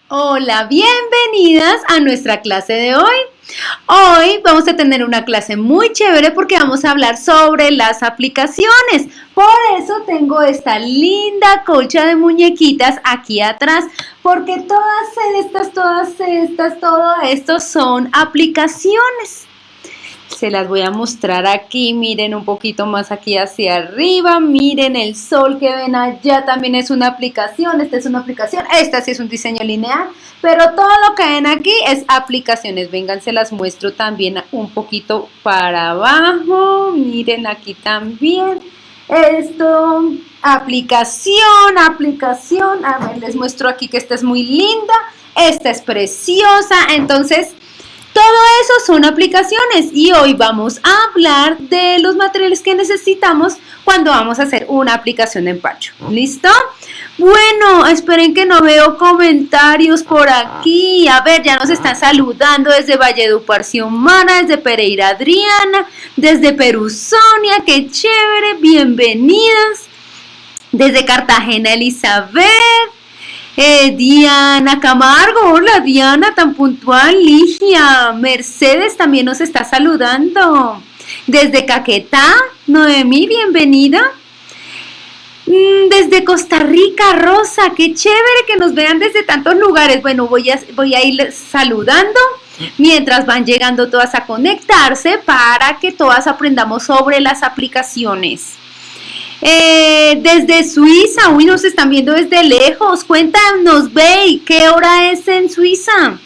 Hola, bienvenidas a nuestra clase de hoy. Hoy vamos a tener una clase muy chévere porque vamos a hablar sobre las aplicaciones. Por eso tengo esta linda colcha de muñequitas aquí atrás, porque todas estas, todo esto son aplicaciones. Se las voy a mostrar aquí, miren un poquito más aquí hacia arriba, miren el sol que ven allá, también es una aplicación, esta es una aplicación, esta sí es un diseño lineal, pero todo lo que ven aquí es aplicaciones. Vengan, se las muestro también un poquito para abajo, miren aquí también, esto, aplicación, a ver, les muestro aquí que esta es muy linda, esta es preciosa, entonces todo eso son aplicaciones y hoy vamos a hablar de los materiales que necesitamos cuando vamos a hacer una aplicación de empacho. ¿Listo? Bueno, esperen que no veo comentarios por aquí. A ver, ya nos están saludando desde Valledupar, Xiomara, desde Pereira, Adriana, desde Perú, Sonia, qué chévere, bienvenidas. Desde Cartagena, Elizabeth. Diana Camargo, hola Diana, tan puntual. Ligia, Mercedes también nos está saludando. Desde Caquetá, Noemí, bienvenida. Desde Costa Rica, Rosa, qué chévere que nos vean desde tantos lugares. Bueno, voy a ir saludando mientras van llegando todas a conectarse para que todas aprendamos sobre las aplicaciones. Desde Suiza, uy, nos están viendo desde lejos. Cuéntanos, Bey, ¿qué hora es en Suiza?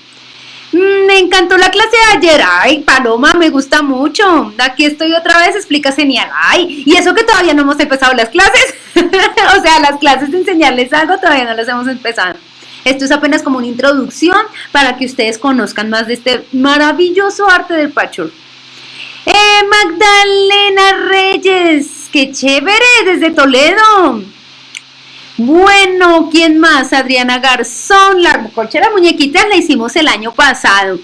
Me encantó la clase de ayer. Ay, Paloma, me gusta mucho. Aquí estoy otra vez, explica genial. Ay, y eso que todavía no hemos empezado las clases. O sea, las clases de enseñarles algo todavía no las hemos empezado. Esto es apenas como una introducción para que ustedes conozcan más de este maravilloso arte del patchwork. Magdalena Reyes, qué chévere, desde Toledo. Bueno, ¿quién más? Adriana Garzón, la colcha de las muñequitas la hicimos el año pasado.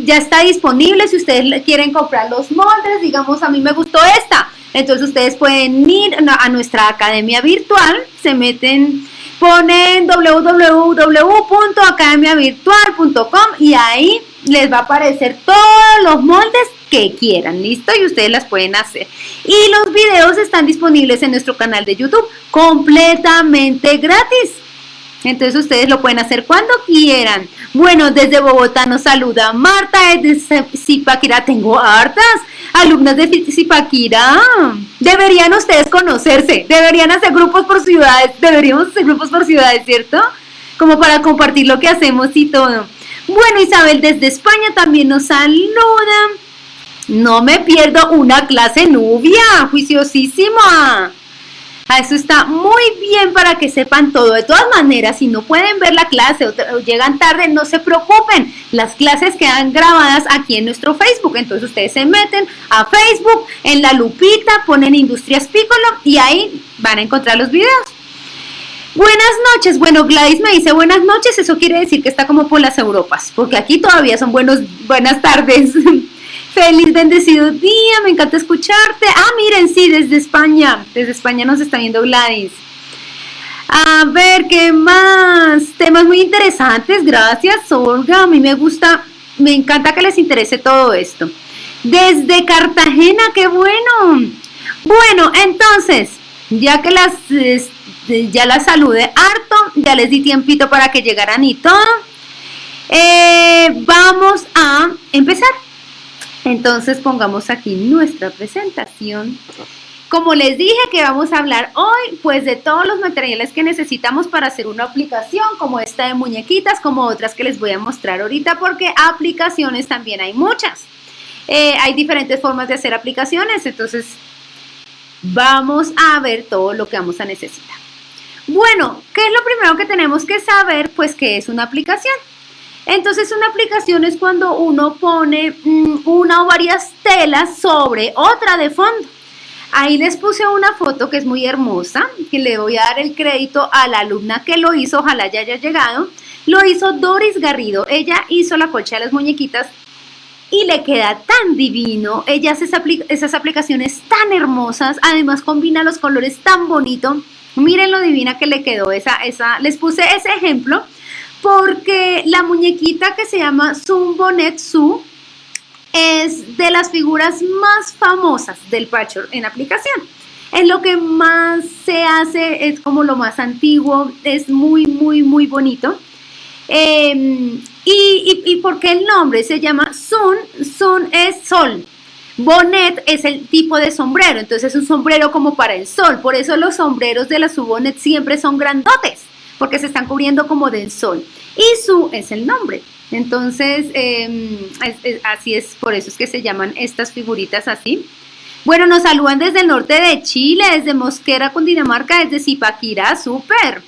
Ya está disponible si ustedes quieren comprar los moldes, digamos, a mí me gustó esta. Entonces ustedes pueden ir a nuestra academia virtual, se meten, ponen www.academiavirtual.com y ahí les va a aparecer todos los moldes que quieran, ¿listo? Y ustedes las pueden hacer. Y los videos están disponibles en nuestro canal de YouTube completamente gratis. Entonces ustedes lo pueden hacer cuando quieran. Bueno, desde Bogotá nos saluda Marta, desde Zipaquirá. Tengo hartas alumnas de Zipaquirá. Deberían ustedes conocerse, deberían hacer grupos por ciudades, deberíamos hacer grupos por ciudades, ¿cierto? Como para compartir lo que hacemos y todo. Bueno, Isabel desde España también nos saluda. No me pierdo una clase Nubia, juiciosísima. Eso está muy bien para que sepan todo. De todas maneras, si no pueden ver la clase o llegan tarde, no se preocupen. Las clases quedan grabadas aquí en nuestro Facebook. Entonces ustedes se meten a Facebook, en la lupita, ponen Industrias Piccolo y ahí van a encontrar los videos. Buenas noches. Bueno, Gladys me dice buenas noches. Eso quiere decir que está como por las Europas, porque aquí todavía son buenas tardes. Feliz, bendecido día, me encanta escucharte. Ah, miren, sí, desde España nos está viendo Gladys. A ver, ¿qué más? Temas muy interesantes, gracias, Olga. A mí me encanta que les interese todo esto. Desde Cartagena, qué bueno. Bueno, entonces, ya que ya las saludé harto, ya les di tiempito para que llegaran y todo. Vamos a empezar. Entonces pongamos aquí nuestra presentación. Como les dije que vamos a hablar hoy, pues de todos los materiales que necesitamos para hacer una aplicación, como esta de muñequitas, como otras que les voy a mostrar ahorita, porque aplicaciones también hay muchas. Hay diferentes formas de hacer aplicaciones, entonces vamos a ver todo lo que vamos a necesitar. Bueno, ¿qué es lo primero que tenemos que saber? Pues ¿qué es una aplicación? Entonces una aplicación es cuando uno pone una o varias telas sobre otra de fondo. Ahí les puse una foto que es muy hermosa, que le voy a dar el crédito a la alumna que lo hizo, ojalá ya haya llegado. Lo hizo Doris Garrido, ella hizo la colcha de las muñequitas y le queda tan divino. Ella hace esas aplicaciones tan hermosas, además combina los colores tan bonito. Miren lo divina que le quedó les puse ese ejemplo porque La muñequita que se llama Sun Bonnet Su es de las figuras más famosas del patchwork en aplicación. Es lo que más se hace, es como lo más antiguo, es muy bonito. ¿Y por qué el nombre? Se llama Sun, Sun es sol. Bonnet es el tipo de sombrero, entonces es un sombrero como para el sol. Por eso los sombreros de la Sun Bonnet siempre son grandotes, porque se están cubriendo como del sol. Y Su es el nombre. Entonces, así es, por eso es que se llaman estas figuritas así. Bueno, nos saludan desde el norte de Chile, desde Mosquera, Cundinamarca, desde Zipaquirá, súper.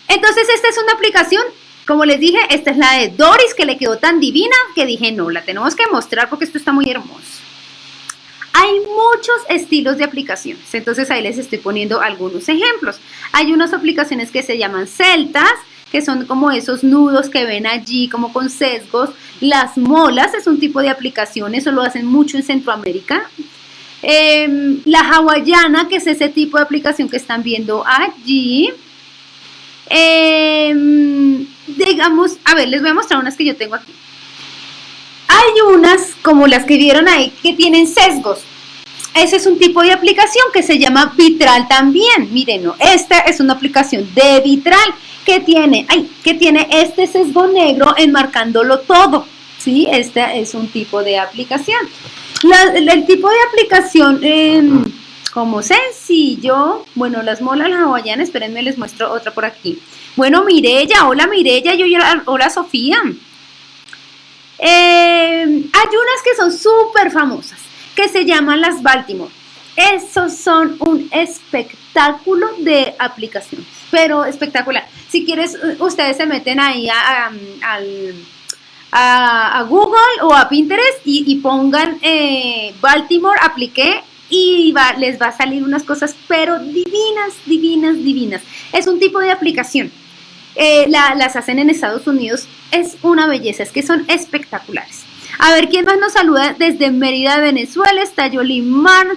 Entonces, esta es una aplicación, como les dije, esta es la de Doris, que le quedó tan divina que dije, no, la tenemos que mostrar porque esto está muy hermoso. Hay muchos estilos de aplicaciones, entonces ahí les estoy poniendo algunos ejemplos. Hay unas aplicaciones que se llaman celtas, que son como esos nudos que ven allí, como con sesgos. Las molas es un tipo de aplicación, eso lo hacen mucho en Centroamérica. La hawaiana, que es ese tipo de aplicación que están viendo allí. Digamos, a ver, les voy a mostrar unas que yo tengo aquí. Hay unas, como las que vieron ahí, que tienen sesgos. Ese es un tipo de aplicación que se llama vitral también. Miren, ¿no? Esta es una aplicación de vitral que tiene este sesgo negro enmarcándolo todo. ¿Sí? Este es un tipo de aplicación. El tipo de aplicación como sencillo, bueno, las molas hawaianas, espérenme, les muestro otra por aquí. Bueno, Mireya, hola Mireya, hola Sofía. Hay unas que son súper famosas, que se llaman las Baltimore. Esos son un espectáculo de aplicaciones, pero espectacular. Si quieres, ustedes se meten ahí a Google o a Pinterest y pongan Baltimore, apliqué, y les va a salir unas cosas, pero divinas. Es un tipo de aplicación. Las hacen en Estados Unidos, es una belleza, es que son espectaculares. A ver, ¿quién más nos saluda? Desde Mérida, Venezuela, está Yolimar,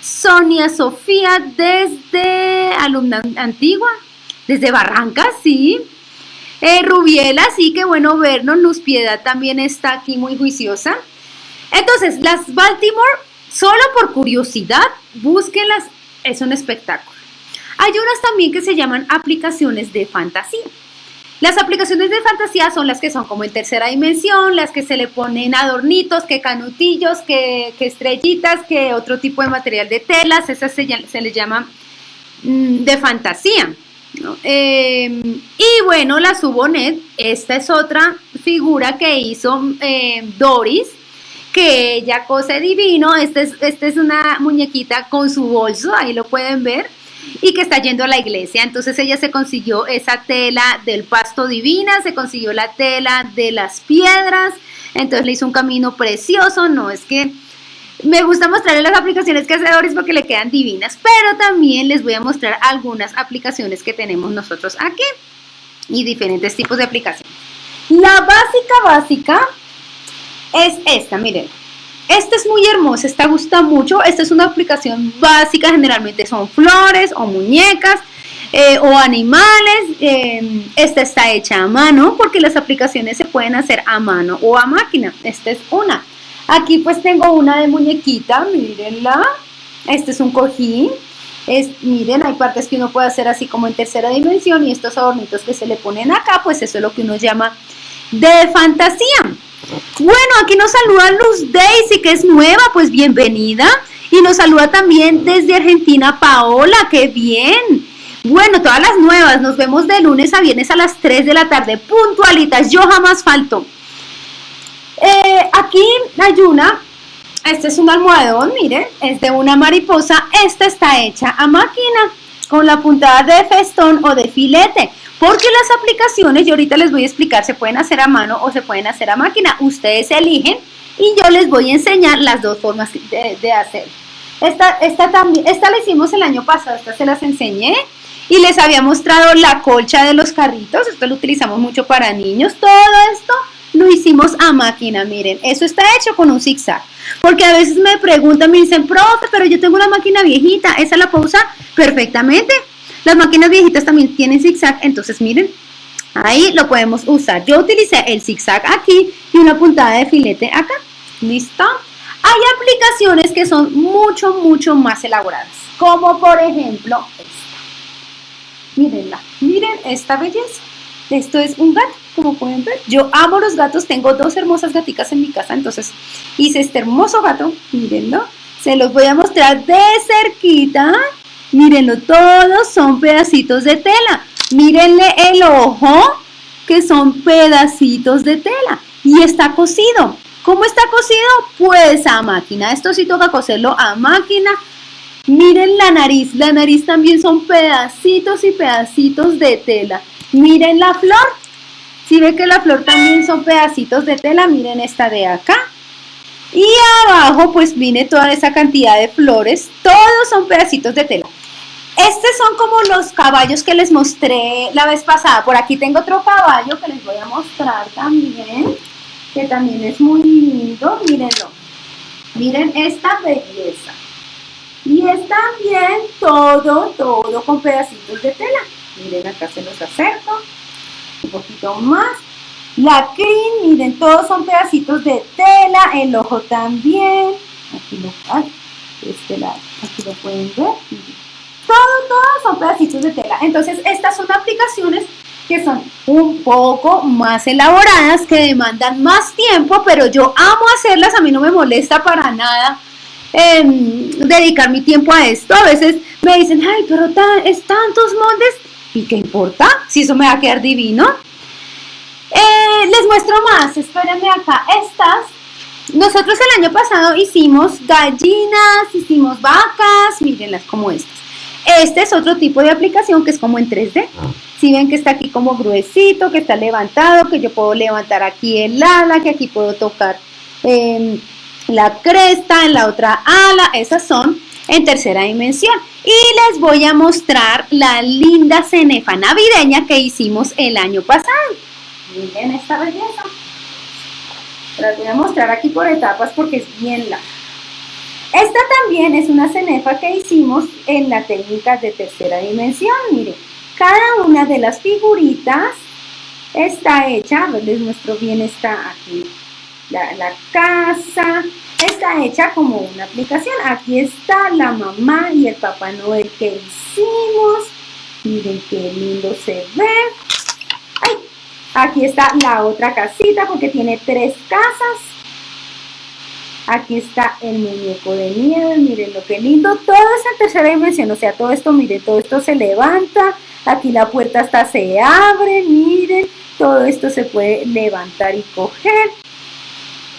Sonia Sofía, desde alumna antigua, desde Barranca, sí. Rubiela, sí, que bueno vernos. Luz Piedad también está aquí muy juiciosa. Entonces, las Baltimore, solo por curiosidad, búsquenlas, es un espectáculo. Hay unas también que se llaman aplicaciones de fantasía. Las aplicaciones de fantasía son las que son como en tercera dimensión, las que se le ponen adornitos, que canutillos, que estrellitas, que otro tipo de material de telas, esas se les llama de fantasía, ¿no? Y bueno, la Sun Bonnet, esta es otra figura que hizo Doris, que ella cose divino. Esta es una muñequita con su bolso, ahí lo pueden ver, y que está yendo a la iglesia. Entonces ella se consiguió esa tela del pasto divina, se consiguió la tela de las piedras, entonces le hizo un camino precioso. No, es que me gusta mostrarles las aplicaciones que hace Doris porque le quedan divinas, pero también les voy a mostrar algunas aplicaciones que tenemos nosotros aquí y diferentes tipos de aplicaciones. La básica es esta, miren. Esta es muy hermosa, esta gusta mucho. Esta es una aplicación básica, generalmente son flores o muñecas o animales. Esta está hecha a mano porque las aplicaciones se pueden hacer a mano o a máquina. Esta es una. Aquí pues tengo una de muñequita, mírenla. Este es un cojín. Miren, hay partes que uno puede hacer así como en tercera dimensión, y estos adornitos que se le ponen acá, pues eso es lo que uno llama de fantasía. Bueno, aquí nos saluda Luz Daisy, que es nueva, pues bienvenida. Y nos saluda también desde Argentina Paola, qué bien. Bueno, todas las nuevas, nos vemos de lunes a viernes a las 3 de la tarde, puntualitas, yo jamás falto. Aquí hay una, este es un almohadón, miren, es de una mariposa. Esta está hecha a máquina, con la puntada de festón o de filete. Porque las aplicaciones, yo ahorita les voy a explicar, se pueden hacer a mano o se pueden hacer a máquina. Ustedes eligen y yo les voy a enseñar las dos formas de hacer. Esta la hicimos el año pasado, esta se las enseñé y les había mostrado la colcha de los carritos. Esto lo utilizamos mucho para niños. Todo esto lo hicimos a máquina, miren. Eso está hecho con un zigzag. Porque a veces me preguntan, me dicen, profe, pero yo tengo una máquina viejita, ¿esa la puedo usar? Perfectamente. Las máquinas viejitas también tienen zigzag, entonces miren, Ahí lo podemos usar. Yo utilicé el zigzag aquí y una puntada de filete acá. ¿Listo? Hay aplicaciones que son mucho más elaboradas, como por ejemplo esta. Mírenla, miren esta belleza. Esto es un gato, como pueden ver. Yo amo los gatos, tengo 2 hermosas gaticas en mi casa, entonces hice este hermoso gato, mírenlo. Se los voy a mostrar de cerquita. Mírenlo, todos son pedacitos de tela. Mírenle el ojo, que son pedacitos de tela. Y está cosido. ¿Cómo está cosido? Pues a máquina. Esto sí toca coserlo a máquina. Miren la nariz también son pedacitos y pedacitos de tela. Miren la flor. Si ven que la flor también son pedacitos de tela, miren esta de acá. Y abajo pues viene toda esa cantidad de flores. Todos son pedacitos de tela. Estos son como los caballos que les mostré la vez pasada. Por aquí tengo otro caballo que les voy a mostrar también, que también es muy lindo. Mírenlo. Miren esta belleza. Y es también todo con pedacitos de tela. Miren, acá se los acerco. Un poquito más. La crin, miren, todos son pedacitos de tela. El ojo también. Aquí de este lado. Aquí lo pueden ver. Todos son pedacitos de tela. Entonces, estas son aplicaciones que son un poco más elaboradas, que demandan más tiempo, pero yo amo hacerlas. A mí no me molesta para nada dedicar mi tiempo a esto. A veces me dicen, ay, pero es tantos moldes. ¿Y qué importa? Si eso me va a quedar divino. Les muestro más. Espérenme acá. Nosotros el año pasado hicimos gallinas, hicimos vacas. Mírenlas como estas. Este es otro tipo de aplicación que es como en 3D. Si ven que está aquí como gruesito, que está levantado, que yo puedo levantar aquí el ala, que aquí puedo tocar la cresta, en la otra ala. Esas son en 3ª dimensión. Y les voy a mostrar la linda cenefa navideña que hicimos el año pasado. Miren esta belleza. Las voy a mostrar aquí por etapas porque es bien larga. Esta también es una cenefa que hicimos en la técnica de 3ª dimensión. Miren, cada una de las figuritas está hecha, a ver, les muestro bien, está aquí la casa, está hecha como una aplicación. Aquí está la mamá y el Papá Noel que hicimos. Miren qué lindo se ve. Ay, aquí está la otra casita porque tiene 3 casas. Aquí está el muñeco de nieve, miren lo que lindo, todo es en 3ª dimensión, o sea, todo esto, miren, todo esto se levanta, aquí la puerta hasta se abre, miren, todo esto se puede levantar y coger.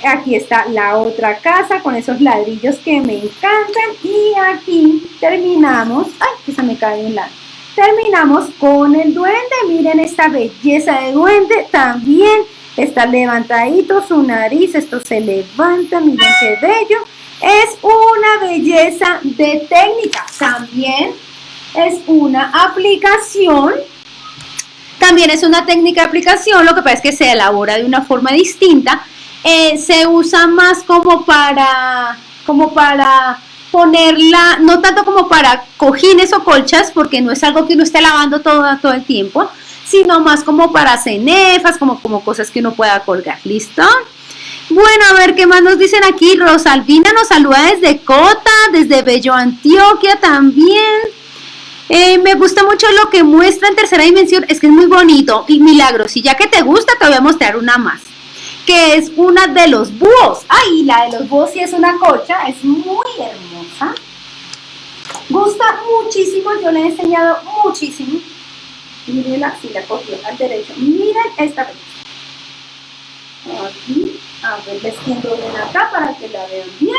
Aquí está la otra casa con esos ladrillos que me encantan y aquí terminamos, ay, que se me cae un lado. Terminamos con el duende, miren esta belleza de duende también. Está levantadito su nariz, esto se levanta, miren qué bello. Es una belleza de técnica. También es una aplicación. También es una técnica de aplicación, lo que pasa es que se elabora de una forma distinta. Se usa más como para ponerla, no tanto como para cojines o colchas, porque no es algo que uno esté lavando todo el tiempo, sino más como para cenefas, como cosas que uno pueda colgar. ¿Listo? Bueno, a ver qué más nos dicen aquí. Rosalvina nos saluda desde Cota, desde Bello, Antioquia también. Me gusta mucho lo que muestra en 3ª dimensión, es que es muy bonito. Y Milagros, y ya que te gusta, te voy a mostrar una más, que es una de los búhos. Ay, la de los búhos sí es una colcha, es muy hermosa. Gusta muchísimo, yo le he enseñado muchísimo. Mírenla, si la cogió al derecho. Miren esta vez. Aquí, a ver, les tiendo bien acá para que la vean bien.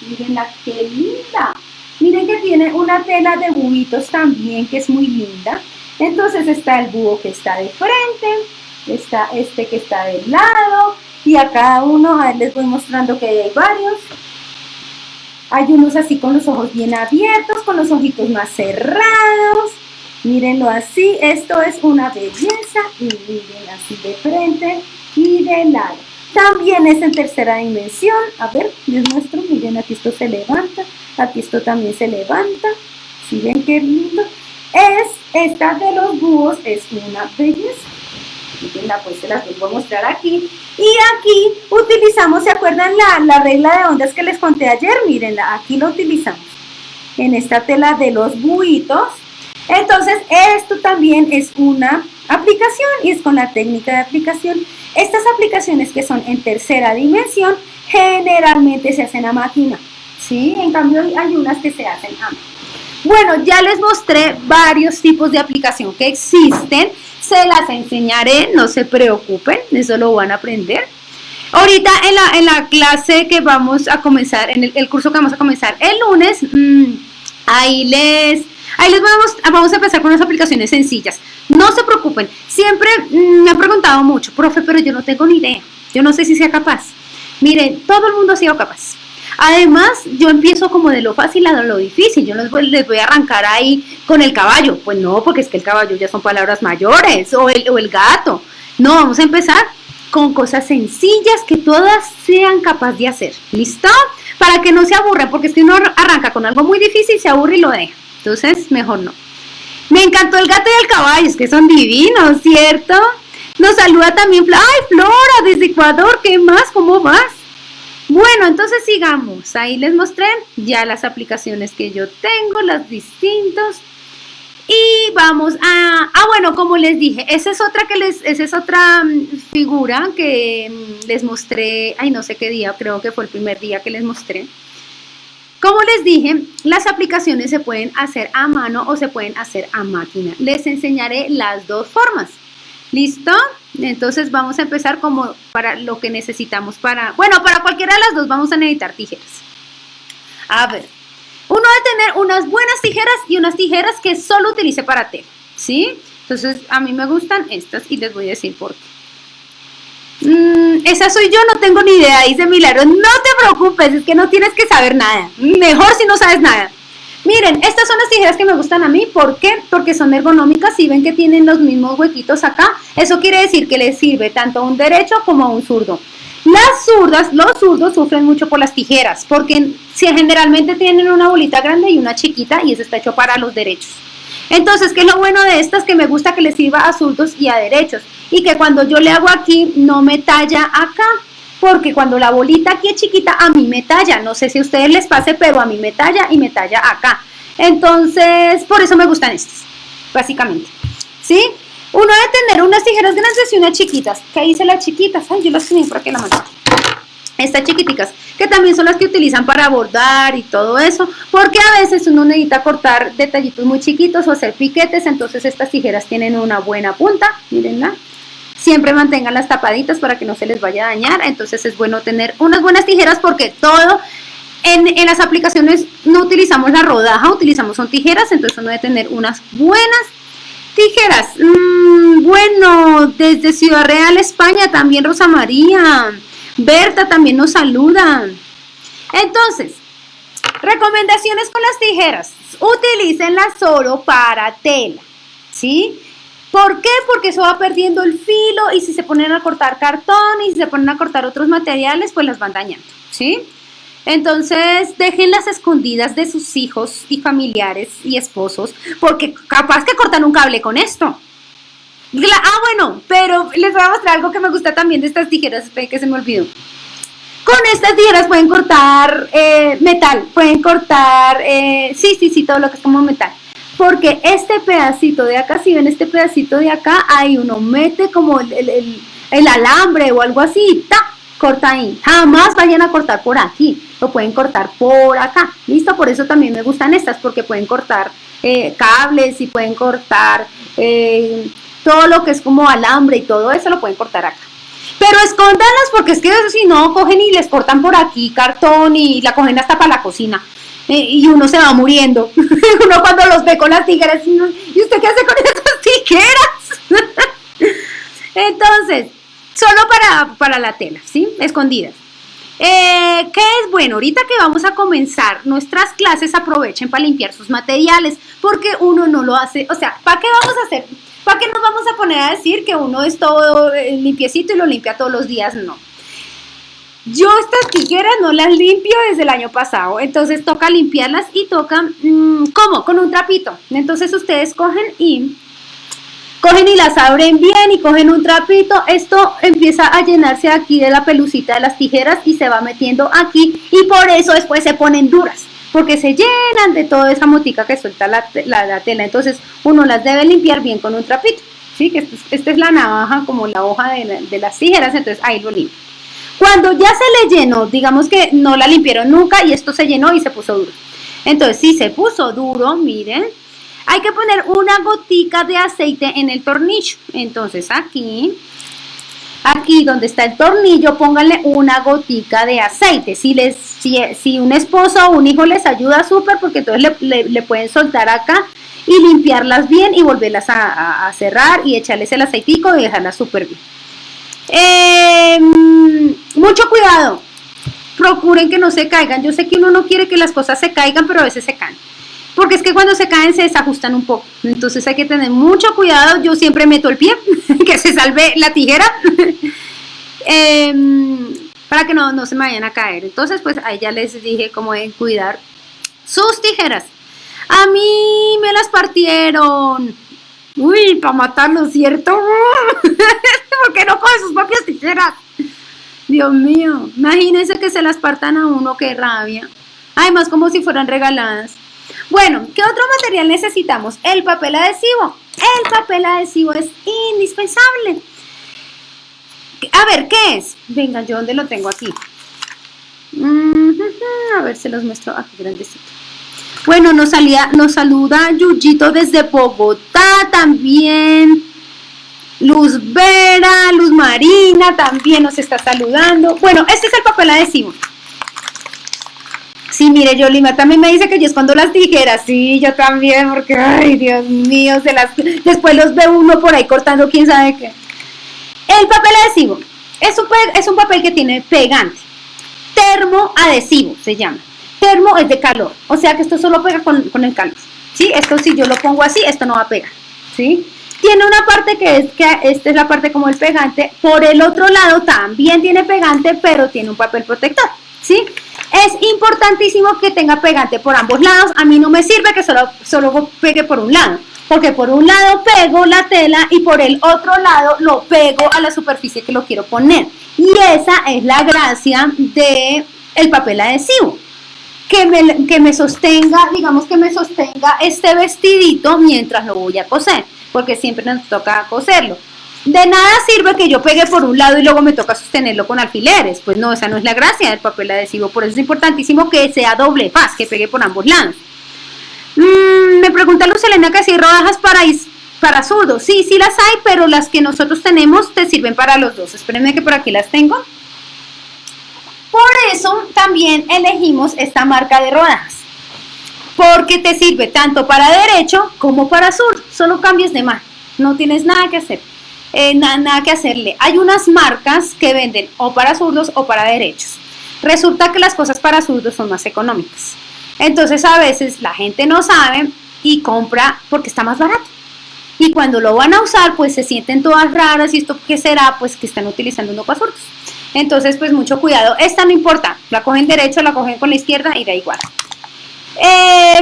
Mírenla, qué linda. Miren que tiene una tela de buitos también, que es muy linda. Entonces está el búho que está de frente, está este que está del lado, y a cada uno, a ver, les voy mostrando que hay varios. Hay unos así con los ojos bien abiertos, con los ojitos más cerrados. Mírenlo así, esto es una belleza, y miren así de frente y de lado. También es en 3ª dimensión, a ver, les muestro, miren, aquí esto se levanta, aquí esto también se levanta, ¿sí ven qué lindo? Esta de los búhos es una belleza. Pues se las vuelvo a mostrar aquí. Y aquí utilizamos, ¿se acuerdan la regla de ondas que les conté ayer? Mírenla, aquí lo utilizamos en esta tela de los buitos. Entonces, esto también es una aplicación y es con la técnica de aplicación. Estas aplicaciones que son en tercera dimensión generalmente se hacen a máquina, ¿sí? En cambio, hay unas que se hacen a máquina. Bueno, ya les mostré varios tipos de aplicación que existen. Se las enseñaré, no se preocupen, eso lo van a aprender. Ahorita en la clase que vamos a comenzar, en el curso que vamos a comenzar el lunes, vamos a empezar con unas aplicaciones sencillas. No se preocupen, siempre me han preguntado mucho, profe, pero yo no tengo ni idea, yo no sé si sea capaz. Miren, todo el mundo ha sido capaz. Además, yo empiezo como de lo fácil a lo difícil. Yo les voy a arrancar ahí con el caballo. Pues no, porque es que el caballo ya son palabras mayores, o el gato. No, vamos a empezar con cosas sencillas que todas sean capaces de hacer. ¿Listo? Para que no se aburran, porque si uno arranca con algo muy difícil, se aburre y lo deja. Entonces, mejor no. Me encantó el gato y el caballo, es que son divinos, ¿cierto? Nos saluda también, ¡ay, Flora, desde Ecuador! ¿Qué más? ¿Cómo vas? Bueno, entonces sigamos. Ahí les mostré ya las aplicaciones que yo tengo, las distintas. Y vamos a... bueno, como les dije, esa es otra figura que les mostré, no sé qué día, creo que fue el primer día que les mostré. Como les dije, las aplicaciones se pueden hacer a mano o se pueden hacer a máquina. Les enseñaré las dos formas. ¿Listo? Entonces vamos a empezar como para lo que necesitamos para cualquiera de las dos vamos a necesitar tijeras. A ver, uno debe tener unas buenas tijeras y unas tijeras que solo utilice para tela, ¿sí? Entonces a mí me gustan estas y les voy a decir por qué. Esa soy yo, no tengo ni idea, dice Milagros. No te preocupes, es que no tienes que saber nada. Mejor si no sabes nada. Miren, estas son las tijeras que me gustan a mí. ¿Por qué? Porque son ergonómicas y ven que tienen los mismos huequitos acá. Eso quiere decir que les sirve tanto a un derecho como a un zurdo. Los zurdos sufren mucho por las tijeras, porque generalmente tienen una bolita grande y una chiquita y eso está hecho para los derechos. Entonces, ¿qué es lo bueno de estas? Que me gusta que les sirva a zurdos y a derechos. Y que cuando yo le hago aquí, no me talla acá. Porque cuando la bolita aquí es chiquita, a mí me talla. No sé si a ustedes les pase, pero a mí me talla y me talla acá. Entonces, por eso me gustan estas, básicamente. ¿Sí? Uno debe tener unas tijeras grandes y unas chiquitas. ¿Qué hice las chiquitas? Ay, yo las tenía por aquí en la mano. Estas chiquiticas, que también son las que utilizan para bordar y todo eso. Porque a veces uno necesita cortar detallitos muy chiquitos o hacer piquetes. Entonces, estas tijeras tienen una buena punta. Mírenla. Siempre mantengan las tapaditas para que no se les vaya a dañar. Entonces es bueno tener unas buenas tijeras porque todo en las aplicaciones no utilizamos la rodaja, son tijeras. Entonces uno debe tener unas buenas tijeras. Bueno, desde Ciudad Real, España, también Rosa María. Berta también nos saluda. Entonces, recomendaciones con las tijeras. Utilícenlas solo para tela, ¿sí? ¿Por qué? Porque eso va perdiendo el filo y si se ponen a cortar cartón y si se ponen a cortar otros materiales, pues las van dañando, ¿sí? Entonces, déjenlas escondidas de sus hijos y familiares y esposos, porque capaz que cortan un cable con esto. Bueno, pero les voy a mostrar algo que me gusta también de estas tijeras, que se me olvidó. Con estas tijeras pueden cortar metal, pueden cortar, todo lo que es como metal. Porque este pedacito de acá, si ven este pedacito de acá, ahí uno mete como el alambre o algo así, ¡ta! Corta ahí. Jamás vayan a cortar por aquí, lo pueden cortar por acá, ¿listo? Por eso también me gustan estas, porque pueden cortar cables y pueden cortar todo lo que es como alambre y todo eso lo pueden cortar acá. Pero escóndanlas porque es que si no, cogen y les cortan por aquí cartón y la cogen hasta para la cocina. Y uno se va muriendo. Uno cuando los ve con las tijeras, ¿y usted qué hace con esas tijeras? Entonces, solo para la tela, ¿sí? Escondidas. ¿Qué es bueno? Ahorita que vamos a comenzar nuestras clases, aprovechen para limpiar sus materiales, porque uno no lo hace. O sea, ¿para qué vamos a hacer? ¿Para qué nos vamos a poner a decir que uno es todo limpiecito y lo limpia todos los días? No. Yo estas tijeras no las limpio desde el año pasado, entonces toca limpiarlas y toca, ¿cómo? Con un trapito. Entonces ustedes cogen cogen y las abren bien y cogen un trapito, esto empieza a llenarse aquí de la pelucita de las tijeras y se va metiendo aquí y por eso después se ponen duras, porque se llenan de toda esa motica que suelta la tela, entonces uno las debe limpiar bien con un trapito, ¿sí? Que esta es la navaja como la hoja de las tijeras, entonces ahí lo limpio. Cuando ya se le llenó, digamos que no la limpiaron nunca y esto se llenó y se puso duro, entonces si se puso duro, miren, hay que poner una gotica de aceite en el tornillo. Entonces aquí donde está el tornillo, pónganle una gotica de aceite. Si un esposo o un hijo les ayuda, súper, porque entonces le pueden soltar acá y limpiarlas bien y volverlas a cerrar y echarles el aceitico y dejarlas súper bien. Mucho cuidado. Procuren que no se caigan. Yo sé que uno no quiere que las cosas se caigan, pero a veces se caen. Porque es que cuando se caen se desajustan un poco. Entonces hay que tener mucho cuidado. Yo siempre meto el pie, que se salve la tijera, para que no se me vayan a caer. Entonces pues ahí ya les dije cómo deben cuidar sus tijeras. A mí me las partieron. Uy, para matarlo, ¿cierto? ¿Por qué no coge sus propias tijeras? Dios mío, imagínense que se las partan a uno, qué rabia. Además como si fueran regaladas. Bueno, ¿qué otro material necesitamos? El papel adhesivo. El papel adhesivo es indispensable. A ver, ¿qué es? Venga, ¿yo dónde lo tengo aquí? A ver, se los muestro aquí grandecito. Bueno, nos saluda Yuyito desde Bogotá también. Luz Vera, Luz Marina también nos está saludando. Bueno, este es el papel adhesivo. Sí, mire, Yolima también me dice que yo escondo las tijeras. Sí, yo también, porque, ay, Dios mío, después los ve uno por ahí cortando quién sabe qué. El papel adhesivo es un papel que tiene pegante. Termoadhesivo se llama. Termo es de calor, o sea que esto solo pega con el calor. ¿Sí? Esto si yo lo pongo así, esto no va a pegar. ¿Sí? Tiene una parte que esta es la parte como el pegante. Por el otro lado también tiene pegante, pero tiene un papel protector. ¿Sí? Es importantísimo que tenga pegante por ambos lados. A mí no me sirve que solo pegue por un lado, porque por un lado pego la tela y por el otro lado lo pego a la superficie que lo quiero poner. Y esa es la gracia del papel adhesivo, que me sostenga, digamos que me sostenga este vestidito mientras lo voy a coser, porque siempre nos toca coserlo. De nada sirve que yo pegue por un lado y luego me toca sostenerlo con alfileres. Pues no, esa no es la gracia del papel adhesivo. Por eso es importantísimo que sea doble faz, que pegue por ambos lados. Me pregunta Luz Elena que si hay rodajas para zurdos. Sí, sí las hay, pero las que nosotros tenemos te sirven para los dos. Espérenme que por aquí las tengo. Por eso también elegimos esta marca de rodajas, porque te sirve tanto para derecho como para zurdo. Solo cambies de mano, no tienes nada que hacer. Nada que hacerle. Hay unas marcas que venden o para zurdos o para derechos. Resulta que las cosas para zurdos son más económicas. Entonces a veces la gente no sabe y compra porque está más barato. Y cuando lo van a usar, pues se sienten todas raras. ¿Y esto qué será? Pues que están utilizando uno para zurdos. Entonces, pues mucho cuidado. Esta no importa. La cogen derecho, la cogen con la izquierda y da igual.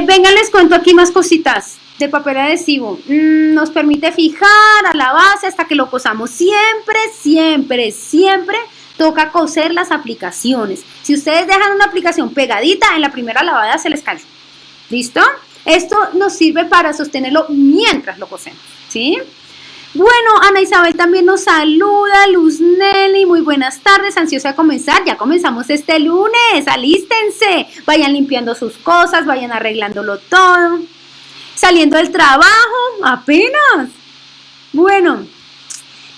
Vengan, les cuento aquí más cositas de papel adhesivo. Nos permite fijar a la base hasta que lo cosamos. Siempre, siempre, siempre toca coser las aplicaciones. Si ustedes dejan una aplicación pegadita, en la primera lavada se les cae. ¿Listo? Esto nos sirve para sostenerlo mientras lo cosemos, ¿sí? Bueno, Ana Isabel también nos saluda, Luz Nelly, muy buenas tardes, ansiosa de comenzar, ya comenzamos este lunes, alístense, vayan limpiando sus cosas, vayan arreglándolo todo. Saliendo del trabajo, apenas. Bueno,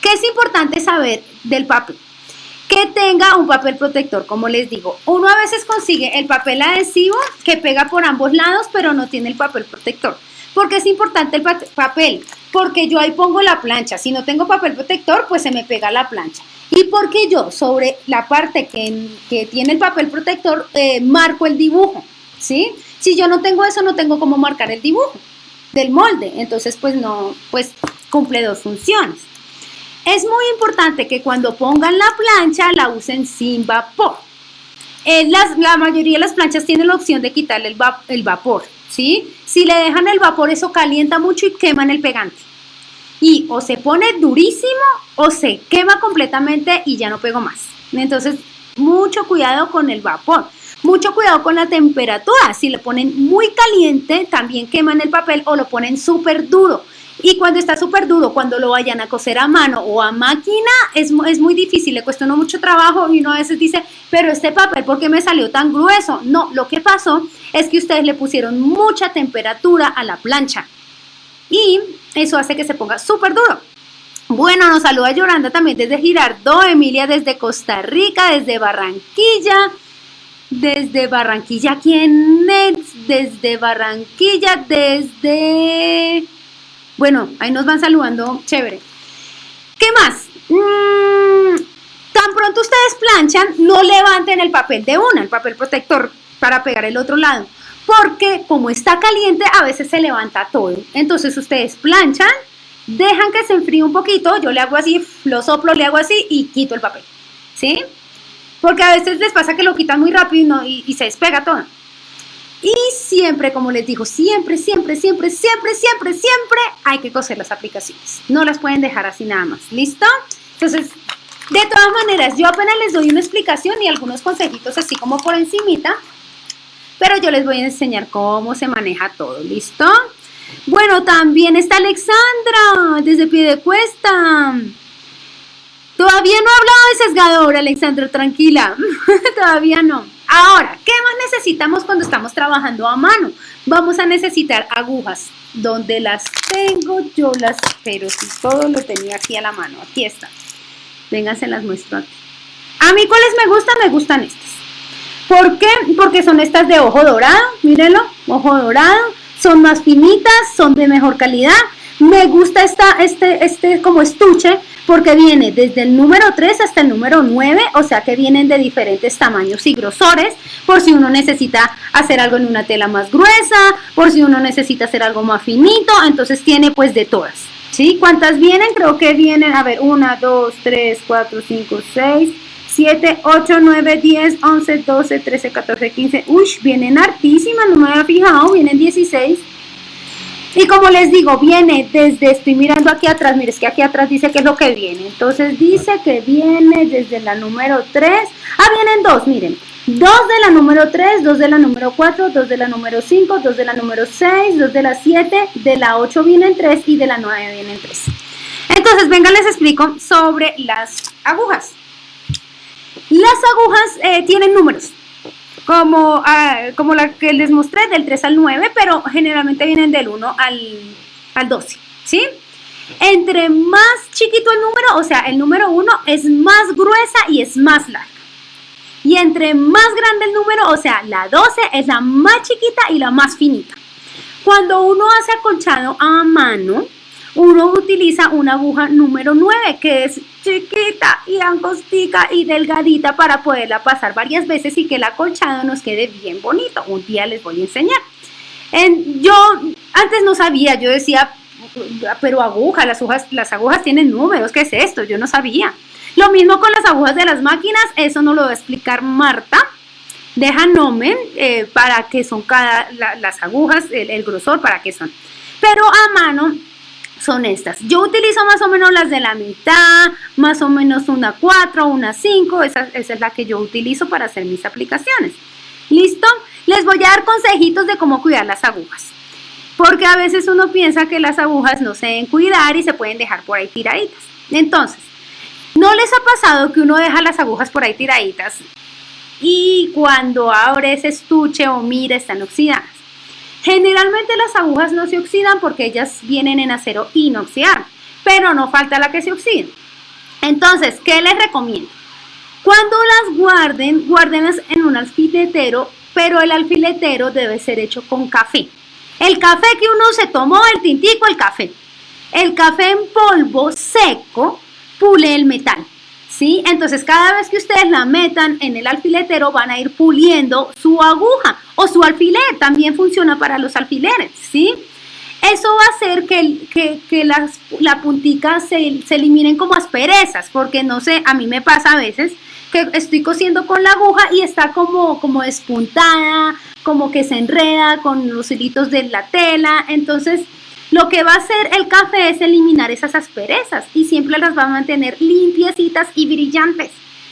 ¿qué es importante saber del papel? Que tenga un papel protector, como les digo. Uno a veces consigue el papel adhesivo que pega por ambos lados, pero no tiene el papel protector. ¿Por qué es importante el papel? Porque yo ahí pongo la plancha. Si no tengo papel protector, pues se me pega la plancha. Y porque yo sobre la parte que tiene el papel protector marco el dibujo, ¿sí? Si yo no tengo eso, no tengo cómo marcar el dibujo del molde. Entonces, pues no, pues cumple dos funciones. Es muy importante que cuando pongan la plancha, la usen sin vapor. La mayoría de las planchas tienen la opción de quitarle el vapor, ¿sí? Si le dejan el vapor, eso calienta mucho y queman el pegante. y o se pone durísimo o se quema completamente y ya no pego más. Entonces, mucho cuidado con el vapor, mucho cuidado con la temperatura. Si lo ponen muy caliente, también queman el papel, o lo ponen súper duro. Y cuando está súper duro, cuando lo vayan a coser a mano o a máquina, es muy difícil, le cuesta uno mucho trabajo y uno a veces dice, pero este papel, ¿por qué me salió tan grueso? No, lo que pasó es que ustedes le pusieron mucha temperatura a la plancha y eso hace que se ponga súper duro. Bueno, nos saluda Yolanda también desde Girardot, Emilia desde Costa Rica, desde Barranquilla, ¿quién es? Desde Barranquilla, bueno, ahí nos van saludando, chévere. ¿Qué más? Tan pronto ustedes planchan, no levanten el papel de una, el papel protector para pegar el otro lado, porque como está caliente, a veces se levanta todo. Entonces ustedes planchan, dejan que se enfríe un poquito, yo le hago así, lo soplo, le hago así y quito el papel, ¿sí? Porque a veces les pasa que lo quitan muy rápido y se despega todo. Y siempre, como les digo, siempre hay que coser las aplicaciones. No las pueden dejar así nada más. ¿Listo? Entonces, de todas maneras, yo apenas les doy una explicación y algunos consejitos así como por encimita, pero yo les voy a enseñar cómo se maneja todo. ¿Listo? Bueno, también está Alexandra, desde Piedecuesta. Todavía no he hablado de sesgador, Alexandra, tranquila. Todavía no. Ahora, ¿qué más necesitamos cuando estamos trabajando a mano? Vamos a necesitar agujas. ¿Dónde las tengo? Pero si todo lo tenía aquí a la mano. Aquí está. Vengan, se las muestro aquí. A mí, ¿cuáles me gustan? Me gustan estas. ¿Por qué? Porque son estas de ojo dorado. Mírenlo, ojo dorado. Son más finitas, son de mejor calidad. Me gusta este como estuche, porque viene desde el número 3 hasta el número 9, o sea que vienen de diferentes tamaños y grosores, por si uno necesita hacer algo en una tela más gruesa, por si uno necesita hacer algo más finito, entonces tiene pues de todas, ¿sí? ¿Cuántas vienen? Creo que vienen, a ver, 1, 2, 3, 4, 5, 6, 7, 8, 9, 10, 11, 12, 13, 14, 15, uy, vienen hartísimas, no me había fijado, vienen 16. Y como les digo, viene desde, estoy mirando aquí atrás, mire, es que aquí atrás dice qué es lo que viene. Entonces dice que viene desde la número 3. Vienen dos, miren. 2 de la número 3, 2 de la número 4, 2 de la número 5, 2 de la número 6, 2 de la 7, de la 8 vienen 3 y de la 9 vienen 3. Entonces, venga, les explico sobre las agujas. Las agujas tienen números. Como la que les mostré, del 3 al 9, pero generalmente vienen del 1 al 12, ¿sí? Entre más chiquito el número, o sea, el número 1 es más gruesa y es más larga. Y entre más grande el número, o sea, la 12 es la más chiquita y la más finita. Cuando uno hace acolchado a mano, uno utiliza una aguja número 9, que es chiquita y angostica y delgadita para poderla pasar varias veces y que el acolchado nos quede bien bonito. Un día les voy a enseñar. Yo antes no sabía, yo decía, pero las agujas tienen números, ¿qué es esto? Yo no sabía. Lo mismo con las agujas de las máquinas, eso nos lo va a explicar Marta de Hanomen, para qué son las agujas, el grosor, para qué son. Pero a mano son estas. Yo utilizo más o menos las de la mitad, más o menos una 4, una 5, esa es la que yo utilizo para hacer mis aplicaciones. ¿Listo? Les voy a dar consejitos de cómo cuidar las agujas, porque a veces uno piensa que las agujas no se deben cuidar y se pueden dejar por ahí tiraditas. Entonces, ¿no les ha pasado que uno deja las agujas por ahí tiraditas y cuando abre ese estuche o mira están oxidadas? Generalmente las agujas no se oxidan porque ellas vienen en acero inoxidable, pero no falta la que se oxide. Entonces, ¿qué les recomiendo? Cuando las guárdenlas en un alfiletero, pero el alfiletero debe ser hecho con café. El café que uno se tomó, el tintico, el café. El café en polvo seco pule el metal, ¿sí? Entonces, cada vez que ustedes la metan en el alfiletero, van a ir puliendo su aguja o su alfiler. También funciona para los alfileres, ¿sí? Eso va a hacer que la puntica se eliminen como asperezas, porque no sé, a mí me pasa a veces que estoy cosiendo con la aguja y está como despuntada, como que se enreda con los hilitos de la tela. Entonces, Lo que va a hacer el café es eliminar esas asperezas y siempre las va a mantener limpiecitas y brillantes.